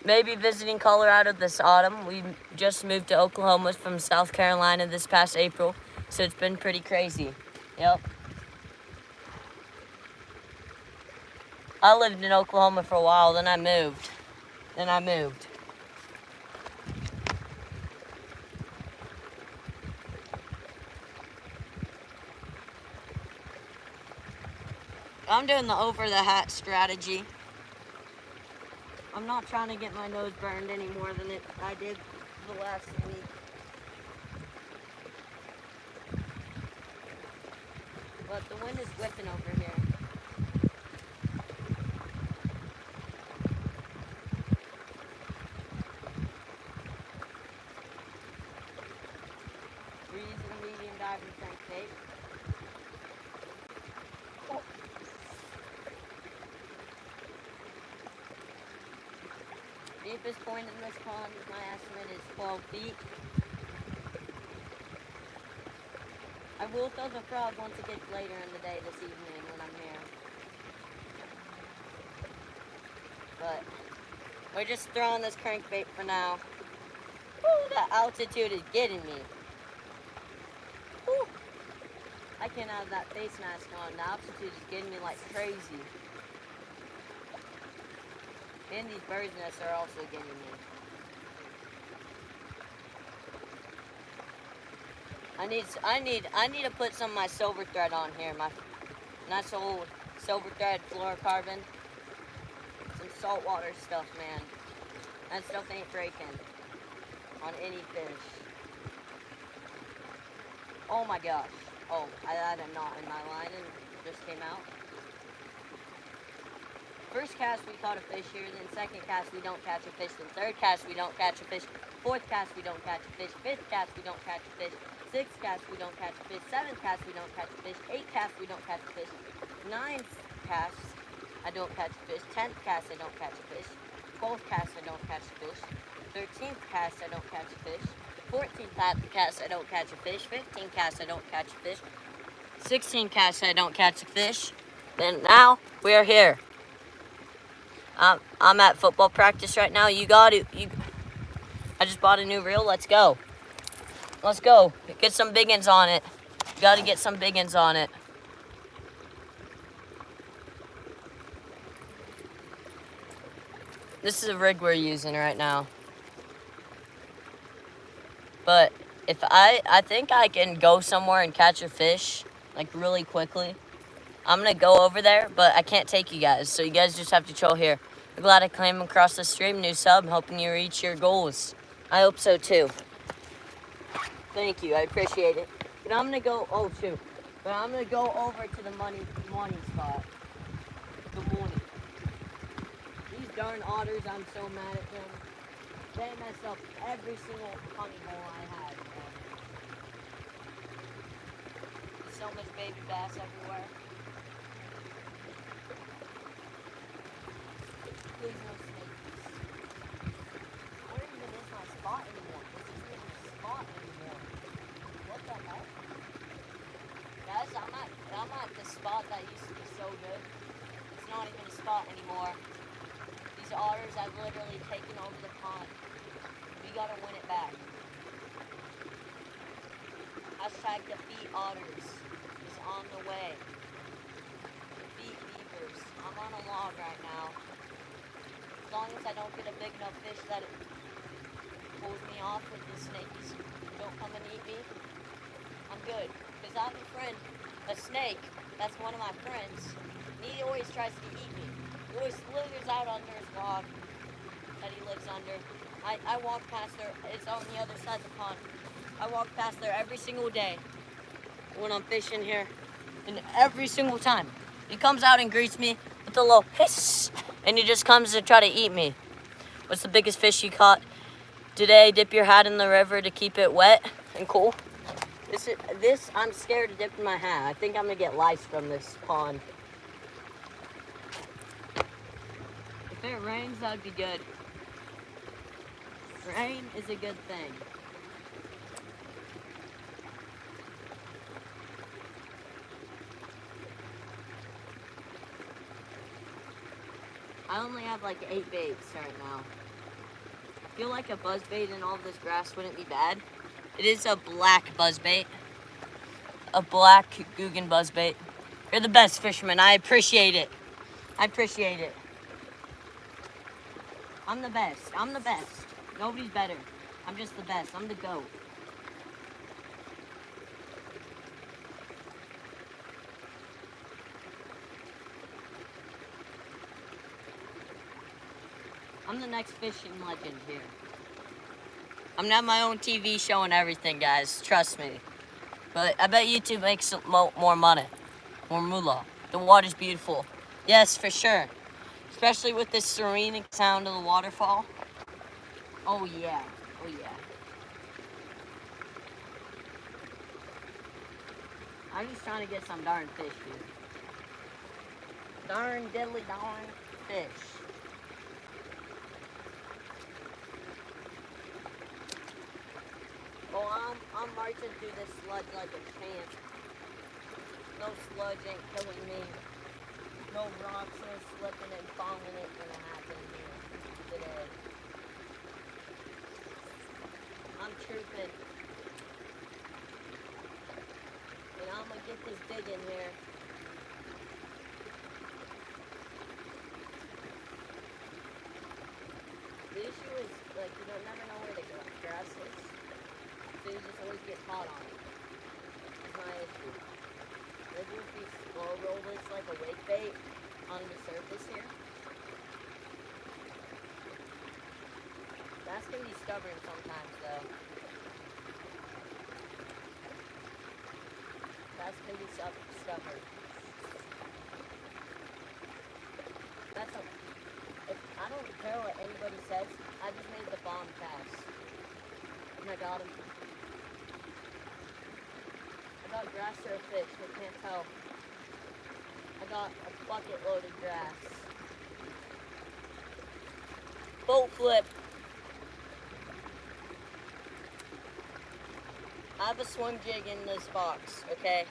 Speaker 1: Maybe visiting Colorado this autumn. We just moved to Oklahoma from South Carolina this past April, so it's been pretty crazy. Yep. I lived in Oklahoma for a while, then I moved. I'm doing the over the hat strategy. I'm not trying to get my nose burned any more than I did the last week. But the wind is whipping over here. We're using a medium diving crankbait. Oh. Deepest point in this pond, my estimate is 12 feet. I will throw the frog once it gets later in the day this evening when I'm here. But we're just throwing this crankbait for now. Woo, that altitude is getting me. Woo. I can't have that face mask on. The altitude is getting me like crazy. And these bird's nests are also getting me. I need to put some of my silver thread on here. My nice old silver thread fluorocarbon. Some saltwater stuff, man. That stuff ain't breaking on any fish. Oh my gosh. Oh, I had a knot in my line and it just came out. First cast we caught a fish here, then second cast we don't catch a fish, then third cast we don't catch a fish, fourth cast we don't catch a fish, fifth cast we don't catch a fish, sixth cast we don't catch a fish, seventh cast we don't catch a fish, eighth cast we don't catch a fish, ninth cast I don't catch a fish, 10th cast I don't catch a fish, 12th cast I don't catch a fish, 13th cast I don't catch a fish, 14th cast I don't catch a fish, 15th cast I don't catch a fish, 16th cast I don't catch a fish. Then now we are here. I'm at football practice right now. I just bought a new reel. Let's go. Let's go. Get some big uns on it. You got to get some big uns on it. This is a rig we're using right now. But if I think I can go somewhere and catch a fish, like really quickly. I'm going to go over there, but I can't take you guys. So you guys just have to chill here. I'm glad I came across the stream. New sub. Hoping you reach your goals. I hope so too. Thank you. I appreciate it. But I'm going to go, oh shoot. But I'm going to go over to the money spot. The morning. These darn otters, I'm so mad at them. They messed up every single honey hole I had. Man. There's so much baby bass everywhere. Please no snakes. I don't even miss my spot anymore. This isn't even a spot anymore. What the heck? Guys, I'm at the spot that used to be so good. It's not even a spot anymore. These otters have literally taken over the pond. We gotta win it back. Hashtag defeat otters is on the way. Defeat beavers. I'm on a log right now. As long as I don't get a big enough fish that it pulls me off with the snakes, don't come and eat me, I'm good. Because I have a friend, a snake, that's one of my friends, and he always tries to eat me. He always slithers out under his log that he lives under. I walk past there, it's on the other side of the pond. I walk past there every single day when I'm fishing here, and every single time. He comes out and greets me with a little hiss. And he just comes to try to eat me. What's the biggest fish you caught today? Dip your hat in the river to keep it wet and cool. This I'm scared to dip in my hat. I think I'm gonna get lice from this pond. If it rains, that'd be good. Rain is a good thing. I only have like 8 baits right now. I feel like a buzzbait in all of this grass wouldn't be bad. It is a black buzzbait. A black Googan buzzbait. You're the best fisherman. I appreciate it. I appreciate it. I'm the best. I'm the best. Nobody's better. I'm just the best. I'm the GOAT. I'm the next fishing legend here. I'm gonna have my own TV show and everything, guys. Trust me. But I bet YouTube makes more money. More moolah. The water's beautiful. Yes, for sure. Especially with this serene sound of the waterfall. Oh, yeah. Oh, yeah. I'm just trying to get some darn fish, dude. Darn diddly darn fish. Oh, I'm marching through this sludge like a champ. No sludge ain't killing me. No rocks, no slipping and falling ain't gonna happen here today. I'm trooping. And I'm gonna get this dig in here. The issue is, like, you don't never know where the grass is. So you just always get caught on it. That's my issue. Maybe if we slow roll this like a wake bait on the surface here. That's gonna be stubborn sometimes though. Bass can be stubborn. That's a, if, I don't care what anybody says. I just made the bomb cast. And I got him. I got grass or a fish. I can't tell. I got a bucket load of grass. Boat flip. I have a swim jig in this box, okay?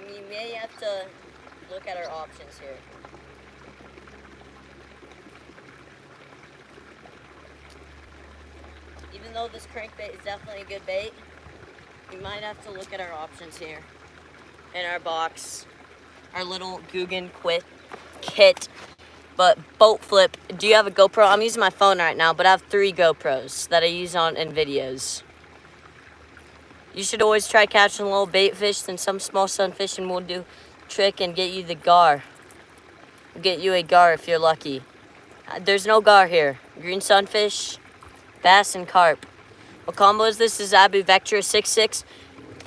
Speaker 1: We may have to look at our options here. Even though this crankbait is definitely a good bait, we might have to look at our options here. In our box, our little Googan kit. But boat flip, do you have a GoPro? I'm using my phone right now, but I have 3 GoPros that I use in videos. You should always try catching little bait fish, then some small sunfishing will do trick and get you the gar. We'll get you a gar if you're lucky. There's no gar here. Green sunfish, bass, and carp. What combo is this? This is Abu Vectra 6.6,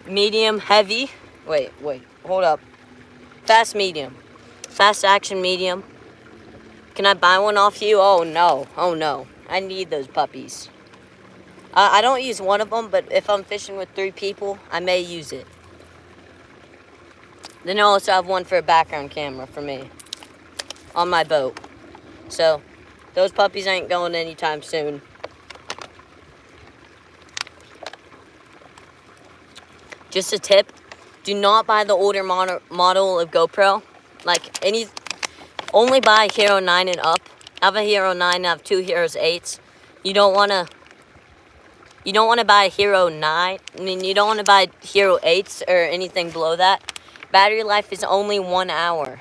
Speaker 1: medium, heavy. Wait, hold up. Fast medium. Fast action medium. Can I buy one off you? Oh no. I need those puppies. I don't use one of them, but if I'm fishing with 3 people, I may use it. Then I also have one for a background camera for me on my boat. So those puppies ain't going anytime soon. Just a tip, do not buy the older model of GoPro. Only buy Hero 9 and up. I have a Hero 9, I have 2 Heroes 8s. You don't want to buy Hero 9. I mean, you don't want to buy Hero 8s or anything below that. Battery life is only 1 hour.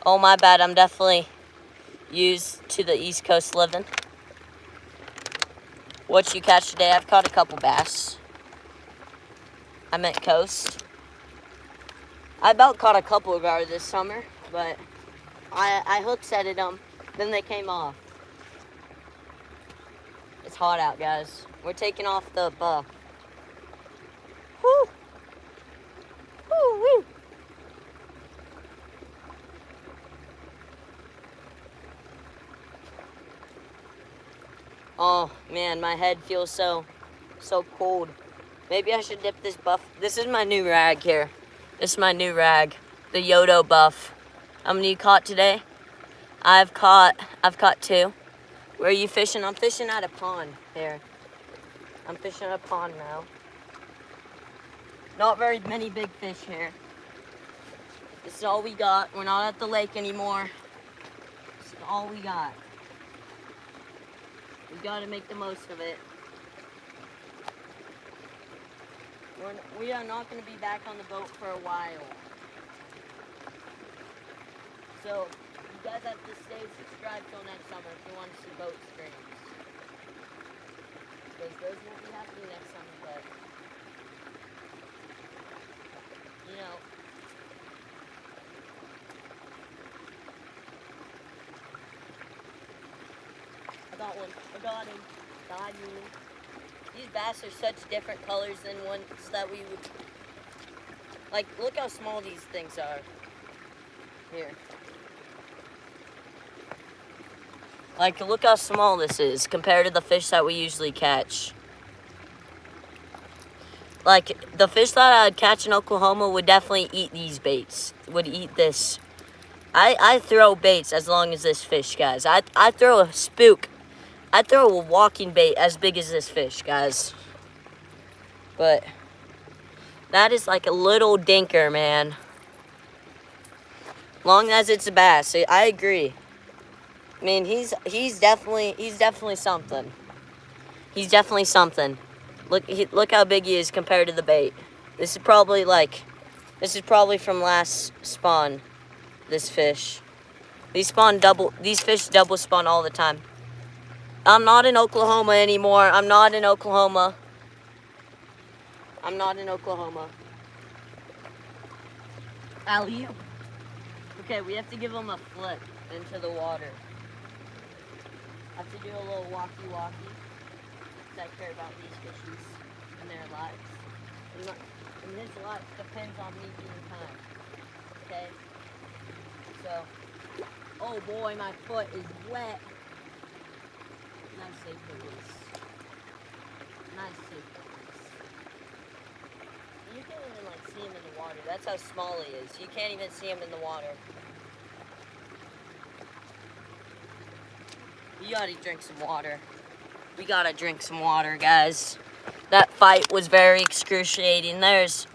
Speaker 1: Oh, my bad. I'm definitely used to the East Coast living. What you catch today? I've caught a couple bass. I meant coast. I about caught a couple of gar this summer, but I hook setted them. Then they came off. It's hot out, guys. We're taking off the buff. Woo! Woo-wee! Oh, man, my head feels so cold. Maybe I should dip this buff. This is my new rag here. This is my new rag, the Yodo buff. How many you caught today? I've caught 2. Where are you fishing? I'm fishing at a pond here. I'm fishing at a pond now. Not very many big fish here. This is all we got. We're not at the lake anymore. This is all we got. We gotta make the most of it. We are not gonna be back on the boat for a while. So, you guys have to stay subscribed till next summer if you want to see boat streams. Because those won't be happening next summer, but, you know. I got one. I got him. Got you. These bass are such different colors than ones that we would... Like, look how small these things are. Here. Like, look how small this is compared to the fish that we usually catch. Like, the fish that I'd catch in Oklahoma would definitely eat these baits. Would eat this. I throw baits as long as this fish, guys. I throw a spook. I throw a walking bait as big as this fish, guys. But that is like a little dinker, man. Long as it's a bass, I agree. I mean, he's definitely something. He's definitely something. Look how big he is compared to the bait. This is probably from last spawn. This fish. These fish double spawn all the time. I'm not in Oklahoma anymore. I'm not in Oklahoma. Alley-oop. Okay, we have to give him a flip into the water. I have to do a little walkie-walkie. Because I care about these fishes and their lives. And his life depends on me being kind. Okay? So, oh boy, my foot is wet. Nice safe release. Nice safe release. You can't even like see him in the water. That's how small he is. You can't even see him in the water. You gotta drink some water. We gotta drink some water, guys. That fight was very excruciating. There's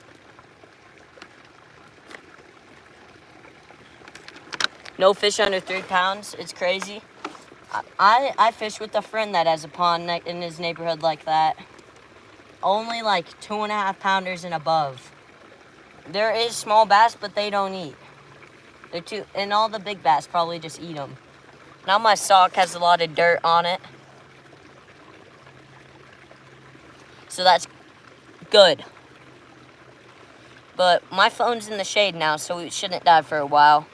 Speaker 1: no fish under 3 pounds. It's crazy. I fish with a friend that has a pond in his neighborhood like that. Only like 2.5 pounders and above. There is small bass, but they don't eat. They're too, and all the big bass probably just eat them. Now my sock has a lot of dirt on it. So that's good. But my phone's in the shade now, so it shouldn't die for a while.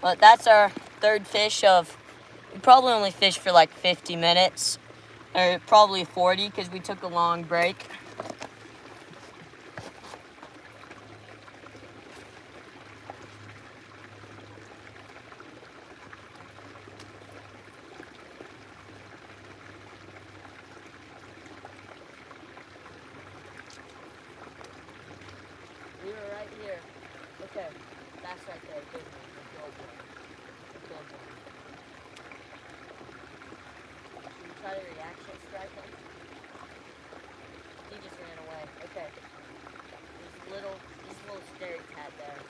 Speaker 1: But that's our third fish of, we probably only fished for like 50 minutes. Or probably 40 because we took a long break. We were right here. Okay, that's right there. Good one. Good boy. Good boy. Should we try to reaction strike him? He just ran away. Okay. There's a little scary cat there.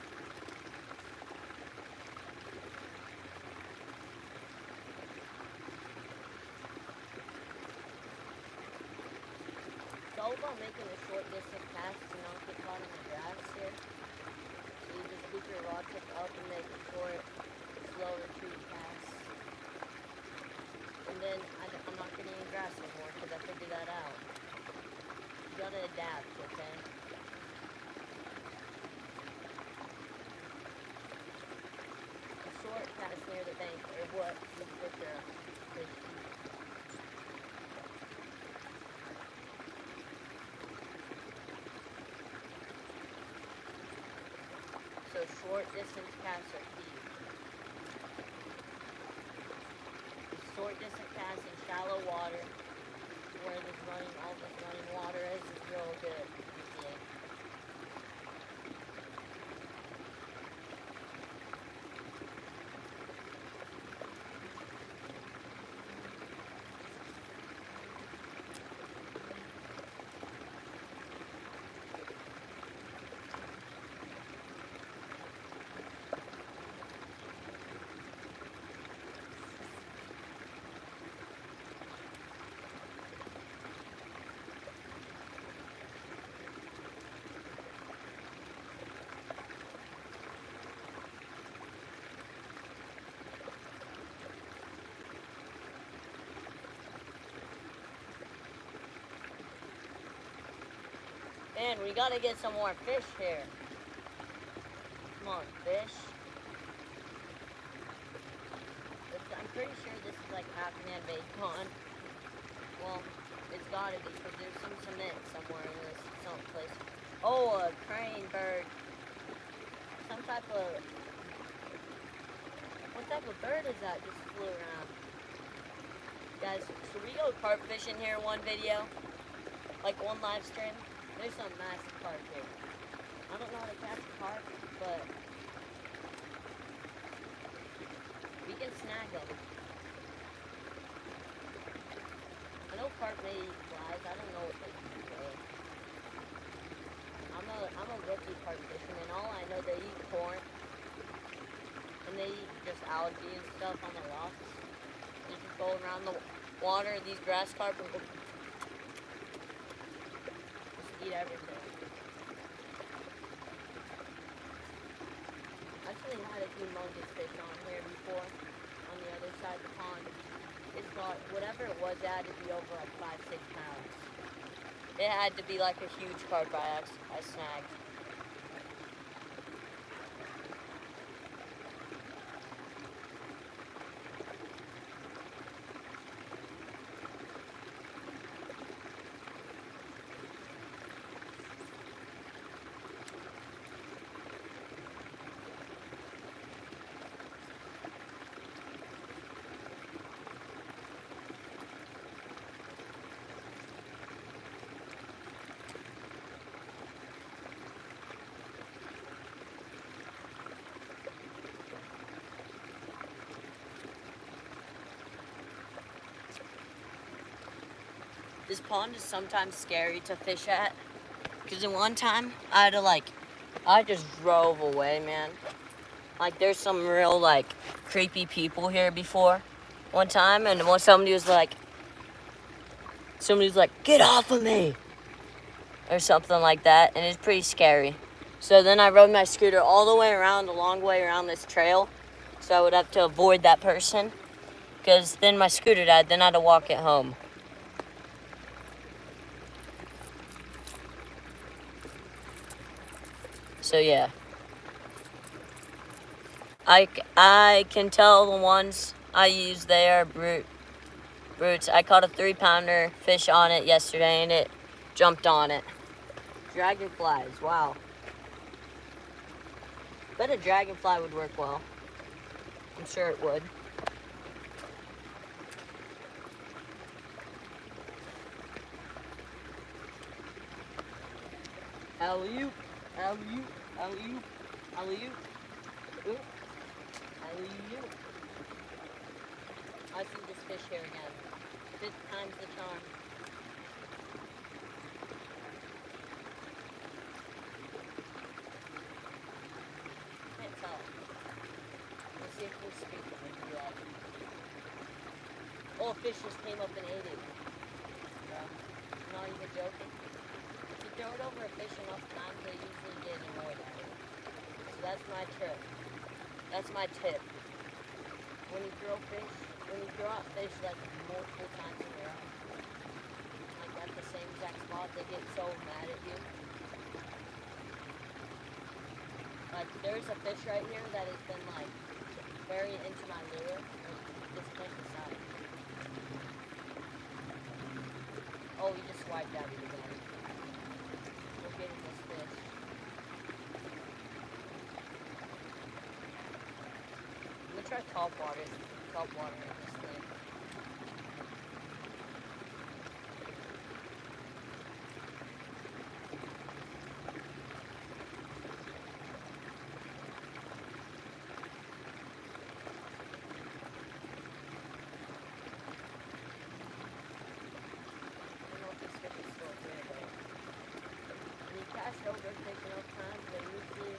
Speaker 1: It's all about making a short distance cast to not get caught in the grass here. So you just keep your rod tip up and make a short, slow retreat cast. And then I'm not getting in grass anymore because I figured that out. You gotta adapt, okay? A short cast near the bank or what with the fish. So short distance casts are key. Short distance casts in shallow water where all this running water is real good. Yeah. Man, we gotta get some more fish here. Come on, fish. I'm pretty sure this is like half man-made pond. Well, it's gotta be because there's some cement somewhere in this someplace. Oh, a crane bird. Some type of... What type of bird is that just flew around? Guys, should we go carp fishing here in one video? Like one live stream? There's some massive carp here. I don't know how to catch a carp, but we can snag them. I know carp may eat flies. I don't know what they eat though. I'm a rookie carp fisherman. All I know, they eat corn. And they eat just algae and stuff on the rocks. You just go around the water, these grass carp, and go eat everything. I've actually had a humongous fish on here before, on the other side of the pond. It's got, whatever it was, it had to be over like 5-6 pounds. It had to be like a huge carp I snagged. This pond is sometimes scary to fish at. Because in one time, I just drove away, man. Like, there's some real, like, creepy people here before one time. And when somebody was like, get off of me. Or something like that. And it's pretty scary. So then I rode my scooter all the way around, the long way around this trail. So I would have to avoid that person. Because then my scooter died. Then I had to walk it home. So yeah. I can tell the ones I use there are brutes. I caught a 3-pounder fish on it yesterday and it jumped on it. Dragonflies, wow. Bet a dragonfly would work well. I'm sure it would. Alley-oop, alley-oop, alley-oop, alley-oop, oop, alley-oop. I see this fish here again. 5th time's the charm. Can't tell. Let's see if we're speaking and do that. Oh, a fish just came up and ate it. I'm not even joking. If you throw it over a fish enough times, they usually get annoyed at it. So that's my trip. That's my tip. When you throw out fish like multiple times in a row, like at the same exact spot, they get so mad at you. Like there's a fish right here that has been like very into my lure. Just click aside. Oh, he just swiped at it again. We're getting this fish. I'm gonna try top water in this thing. Over fish enough times, they usually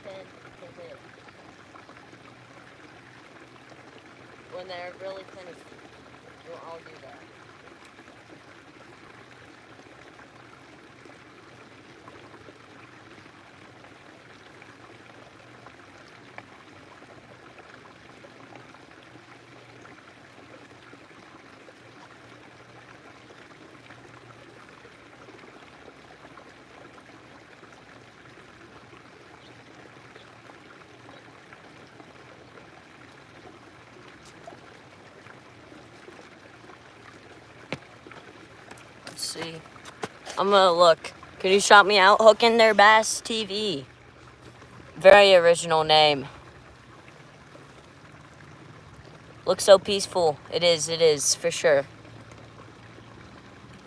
Speaker 1: tend to hit. When they're really finicky, I'll do that. See, I'm gonna look. Can you shout me out? Hooking Their Bass TV. Very original name. Looks so peaceful. It is for sure.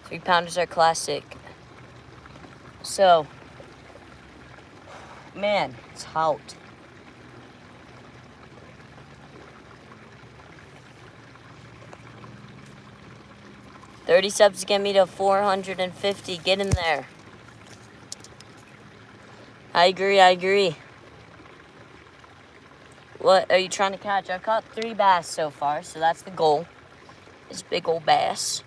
Speaker 1: 3-pounders are classic. So, man, it's hot. $30 subs to get me to 450. Get in there. I agree. What are you trying to catch? I've caught 3 bass so far, so that's the goal. This big old bass.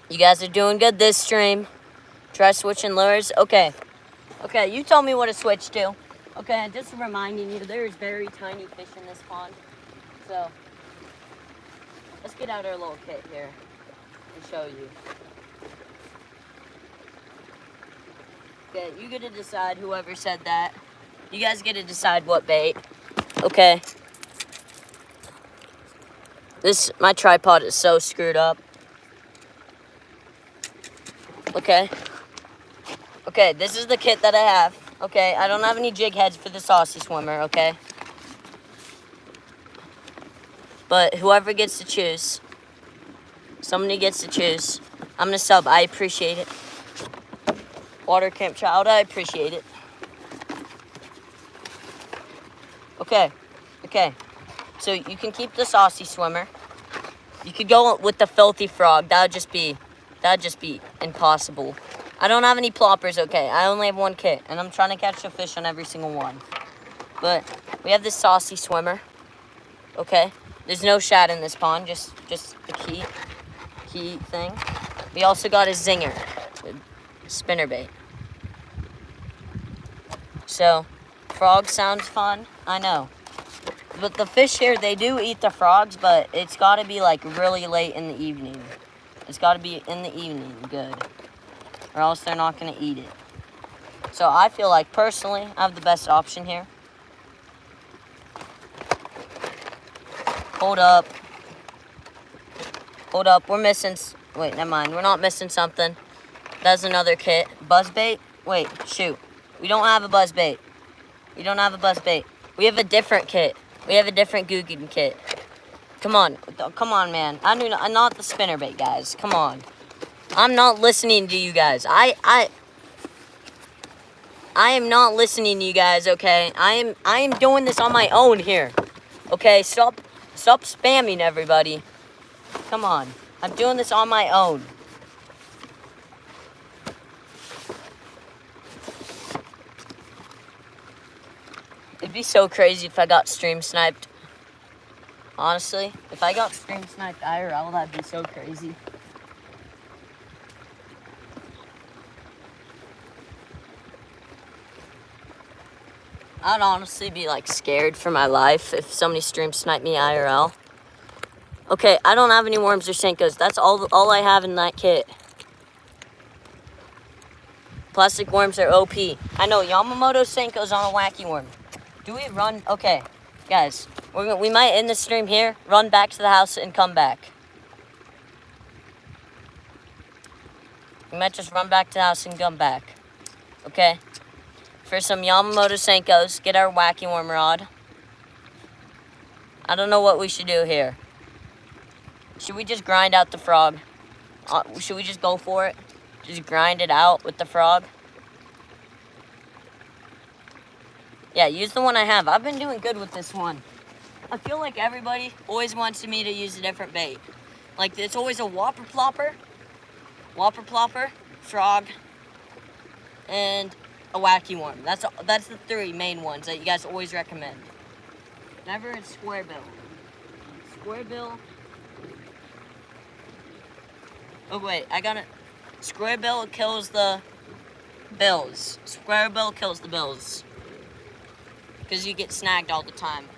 Speaker 1: You guys are doing good this stream. Try switching lures. Okay, you tell me what to switch to. Okay, just reminding you, there's very tiny fish in this pond. So, let's get out our little kit here and show you. Okay, you get to decide, whoever said that. You guys get to decide what bait. Okay. My tripod is so screwed up. Okay, this is the kit that I have. Okay, I don't have any jig heads for the saucy swimmer, okay? But whoever gets to choose, somebody gets to choose. I'm gonna sub, I appreciate it. Water Camp Child, I appreciate it. Okay, so you can keep the saucy swimmer. You could go with the filthy frog. That'd just be impossible. I don't have any ploppers, okay? I only have one kit, and I'm trying to catch a fish on every single one. But we have this saucy swimmer, okay? There's no shad in this pond, just the key thing. We also got a zinger with spinnerbait. So, frog sounds fun, I know. But the fish here, they do eat the frogs, but it's got to be like really late in the evening. It's got to be in the evening, good. Or else they're not going to eat it. So I feel like, personally, I have the best option here. Hold up. Hold up, we're missing... Wait, never mind. We're not missing something. That's another kit. Buzzbait? Wait, shoot. We don't have a buzzbait. We don't have a buzzbait. We have a different kit. We have a different Googan kit. Come on. Come on, man. I'm not the spinnerbait, guys. Come on. I'm not listening to you guys. I am not listening to you guys, okay? I am doing this on my own here. Okay, stop spamming everybody. Come on. I'm doing this on my own. It'd be so crazy if I got stream sniped. Honestly, if I got stream sniped IRL, that'd be so crazy. I'd honestly be like scared for my life if somebody stream sniped me IRL. Okay, I don't have any worms or Senkos. That's all I have in that kit. Plastic worms are OP. I know, Yamamoto Senko's on a wacky worm. Do we run? Okay, guys, we might end the stream here, run back to the house, and come back. We might just run back to the house and come back. Okay? For some Yamamoto Senkos, get our wacky worm rod. I don't know what we should do here. Should we just grind out the frog? Should we just go for it? Just grind it out with the frog? Yeah, use the one I have. I've been doing good with this one. I feel like everybody always wants me to use a different bait. Like, it's always a whopper plopper, frog, and a wacky worm. That's the three main ones that you guys always recommend. Never a square bill. Square bill. Oh wait, I got it. Square bill kills the bills. Square bill kills the bills. Because you get snagged all the time.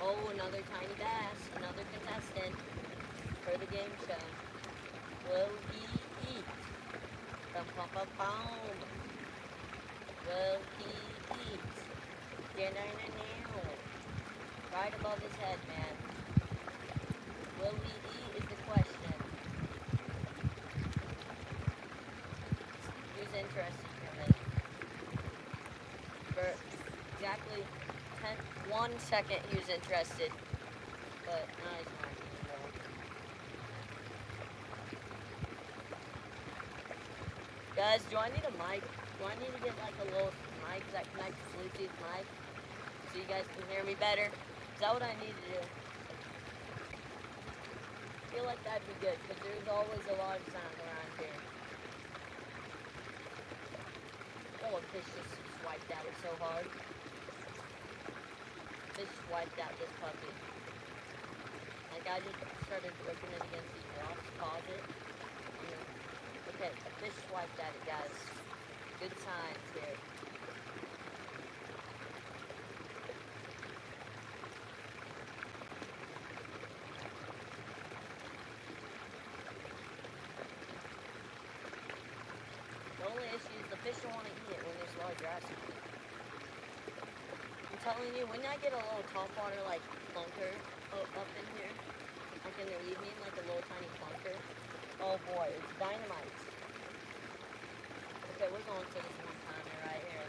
Speaker 1: Oh, another tiny bass. Another contestant for the game show. Will he eat? Bum, bum, bum, bum. Will he eat? Right above his head, man. Will he eat is the question. Who's interested in it? For exactly 1 second he was interested. But now he's not anymore. Guys, do I need a mic? Do I need to get like a little mic that connects to Bluetooth mic so you guys can hear me better? Is that what I need to do? I feel like that'd be good because there's always a lot of sound around here. Oh, a fish just swiped at it so hard. Fish swiped at this puppy. Like I just started whipping it against these rocks, pause it. Okay, a fish swiped at it, guys. Good signs here. The only issue is the fish don't want to eat it when there's a lot of grass. I'm telling you, when I get a little topwater like clunker up in here, like in the evening, like a little tiny clunker, oh boy, it's dynamite. Okay, we're going to this one timer right here.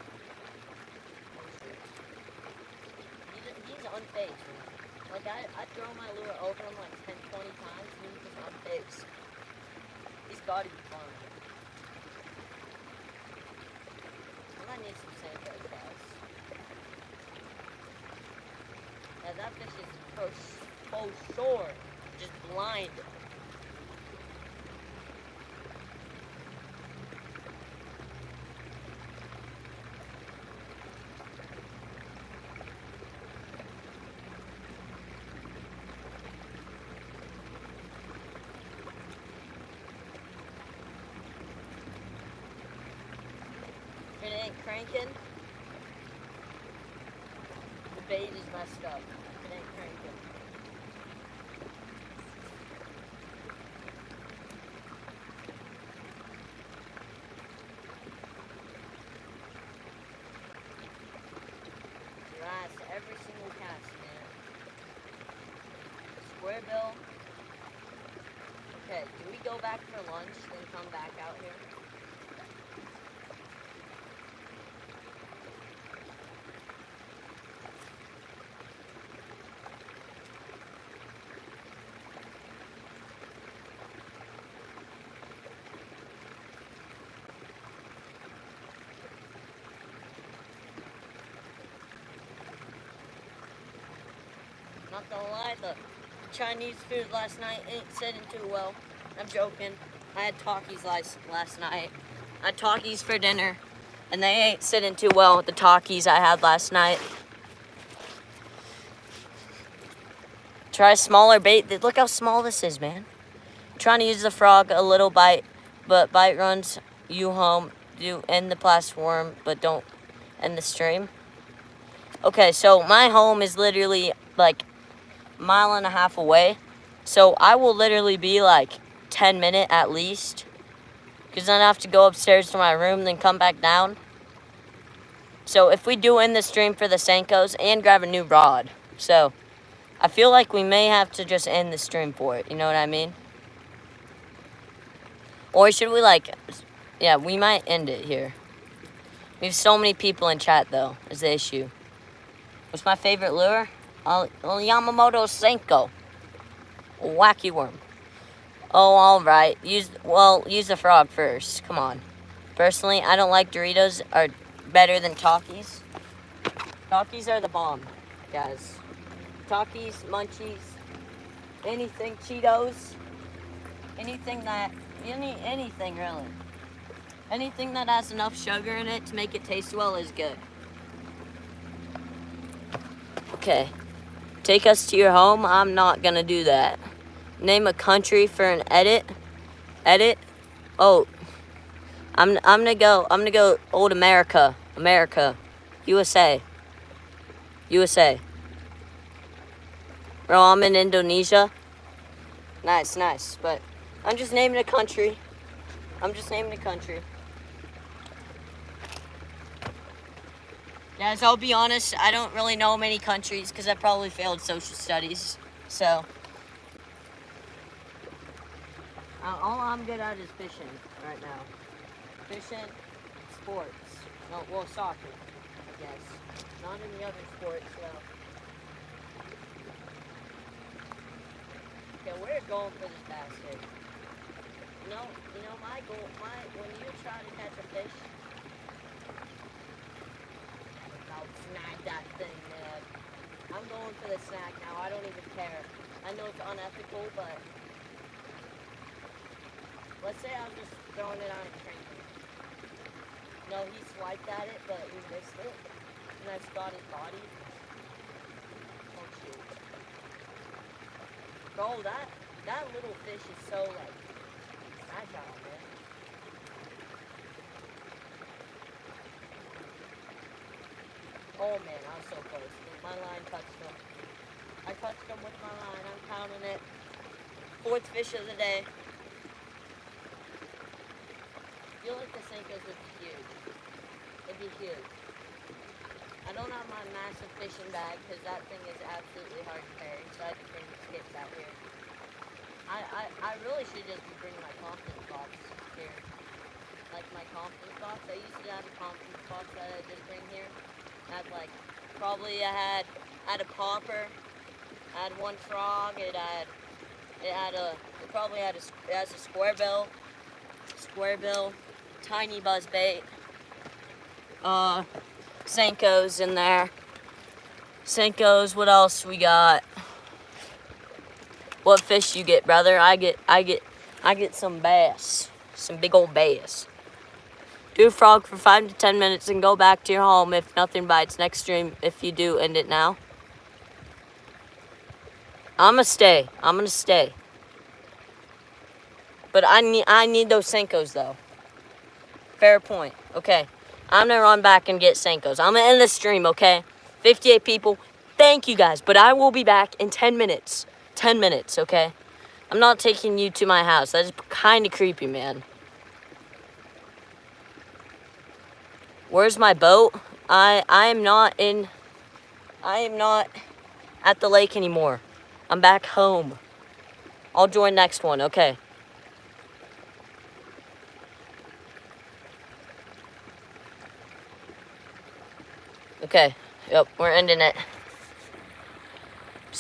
Speaker 1: Oh shoot. He's unfazed. Like I throw my lure over him like 10, 20 times and he's just unfazed. He's Scotty Farm. I might need some Senko fries. Yeah, that fish is for sure just blind. If it ain't cranking, the bait is messed up. If it ain't cranking. Nice, every single cast, man. Square bill. Okay, do we go back for lunch, then come back out here? Not gonna lie, the Chinese food last night ain't sitting too well. I'm joking. I had Takis last night. I had Takis for dinner, and they ain't sitting too well with the Takis I had last night. Try a smaller bait. Look how small this is, man. I'm trying to use the frog a little bite, but bite runs you home. Do end the platform, but don't end the stream. Okay, so my home is literally like a mile and a half away. So I will literally be like 10 minutes at least. Because then I have to go upstairs to my room, then come back down. So if we do end the stream for the Senkos and grab a new rod. So I feel like we may have to just end the stream for it. You know what I mean? Or should we like... Yeah, we might end it here. We have so many people in chat though, is the issue. What's my favorite lure? Yamamoto Senko. Wacky worm. Oh, alright. Use the frog first. Come on. Personally, I don't like Doritos are better than Takis. Takis are the bomb, guys. Takis, Munchies, anything, Cheetos, anything really. Anything that has enough sugar in it to make it taste well is good. Okay. Take us to your home? I'm not gonna do that. Name a country for an edit. Edit? Oh. I'm gonna go old America. America. USA. USA. Bro, I'm in Indonesia. Nice, nice. But I'm just naming a country. Guys, I'll be honest, I don't really know many countries because I probably failed social studies. So, all I'm good at is fishing right now. Fishing, sports. No, well, soccer, I guess. Not any other sports, though. Okay, we're going for this basket. You know, my goal, when you try to catch a fish, I'll snag that thing, man. I'm going for the snag now. I don't even care. I know it's unethical, but let's say I'm just throwing it on a crank. No, he swiped at it, but he missed it, and I spotted his body. Oh shoot! Bro, that little fish is so like agile, man. Oh man, I was so close. My line touched him. I touched him with my line. I'm counting it. 4th fish of the day. I feel like the Senkos would be huge. It'd be huge. I don't have my massive fishing bag because that thing is absolutely hard to carry, so I had to bring the skips out here. I really should just be bringing my confidence box here. Like my confidence box. I used to have a confidence box that I just bring here. I had like, probably I had a popper, I had one frog, it has a square bill, square bill, tiny buzzbait, Senko's in there. Senko's, what else we got? What fish you get, brother? I get some bass. Some big old bass. Do frog for 5 to 10 minutes and go back to your home if nothing bites. Next stream, if you do, end it now. I'm gonna stay. But I need those Senkos though. Fair point. Okay. I'm gonna run back and get Senkos. I'm gonna end the stream, okay? 58 people. Thank you guys. But I will be back in 10 minutes. 10 minutes, okay? I'm not taking you to my house. That is kind of creepy, man. Where's my boat? I am not at the lake anymore. I'm back home. I'll join next one, okay? Okay, yep, we're ending it.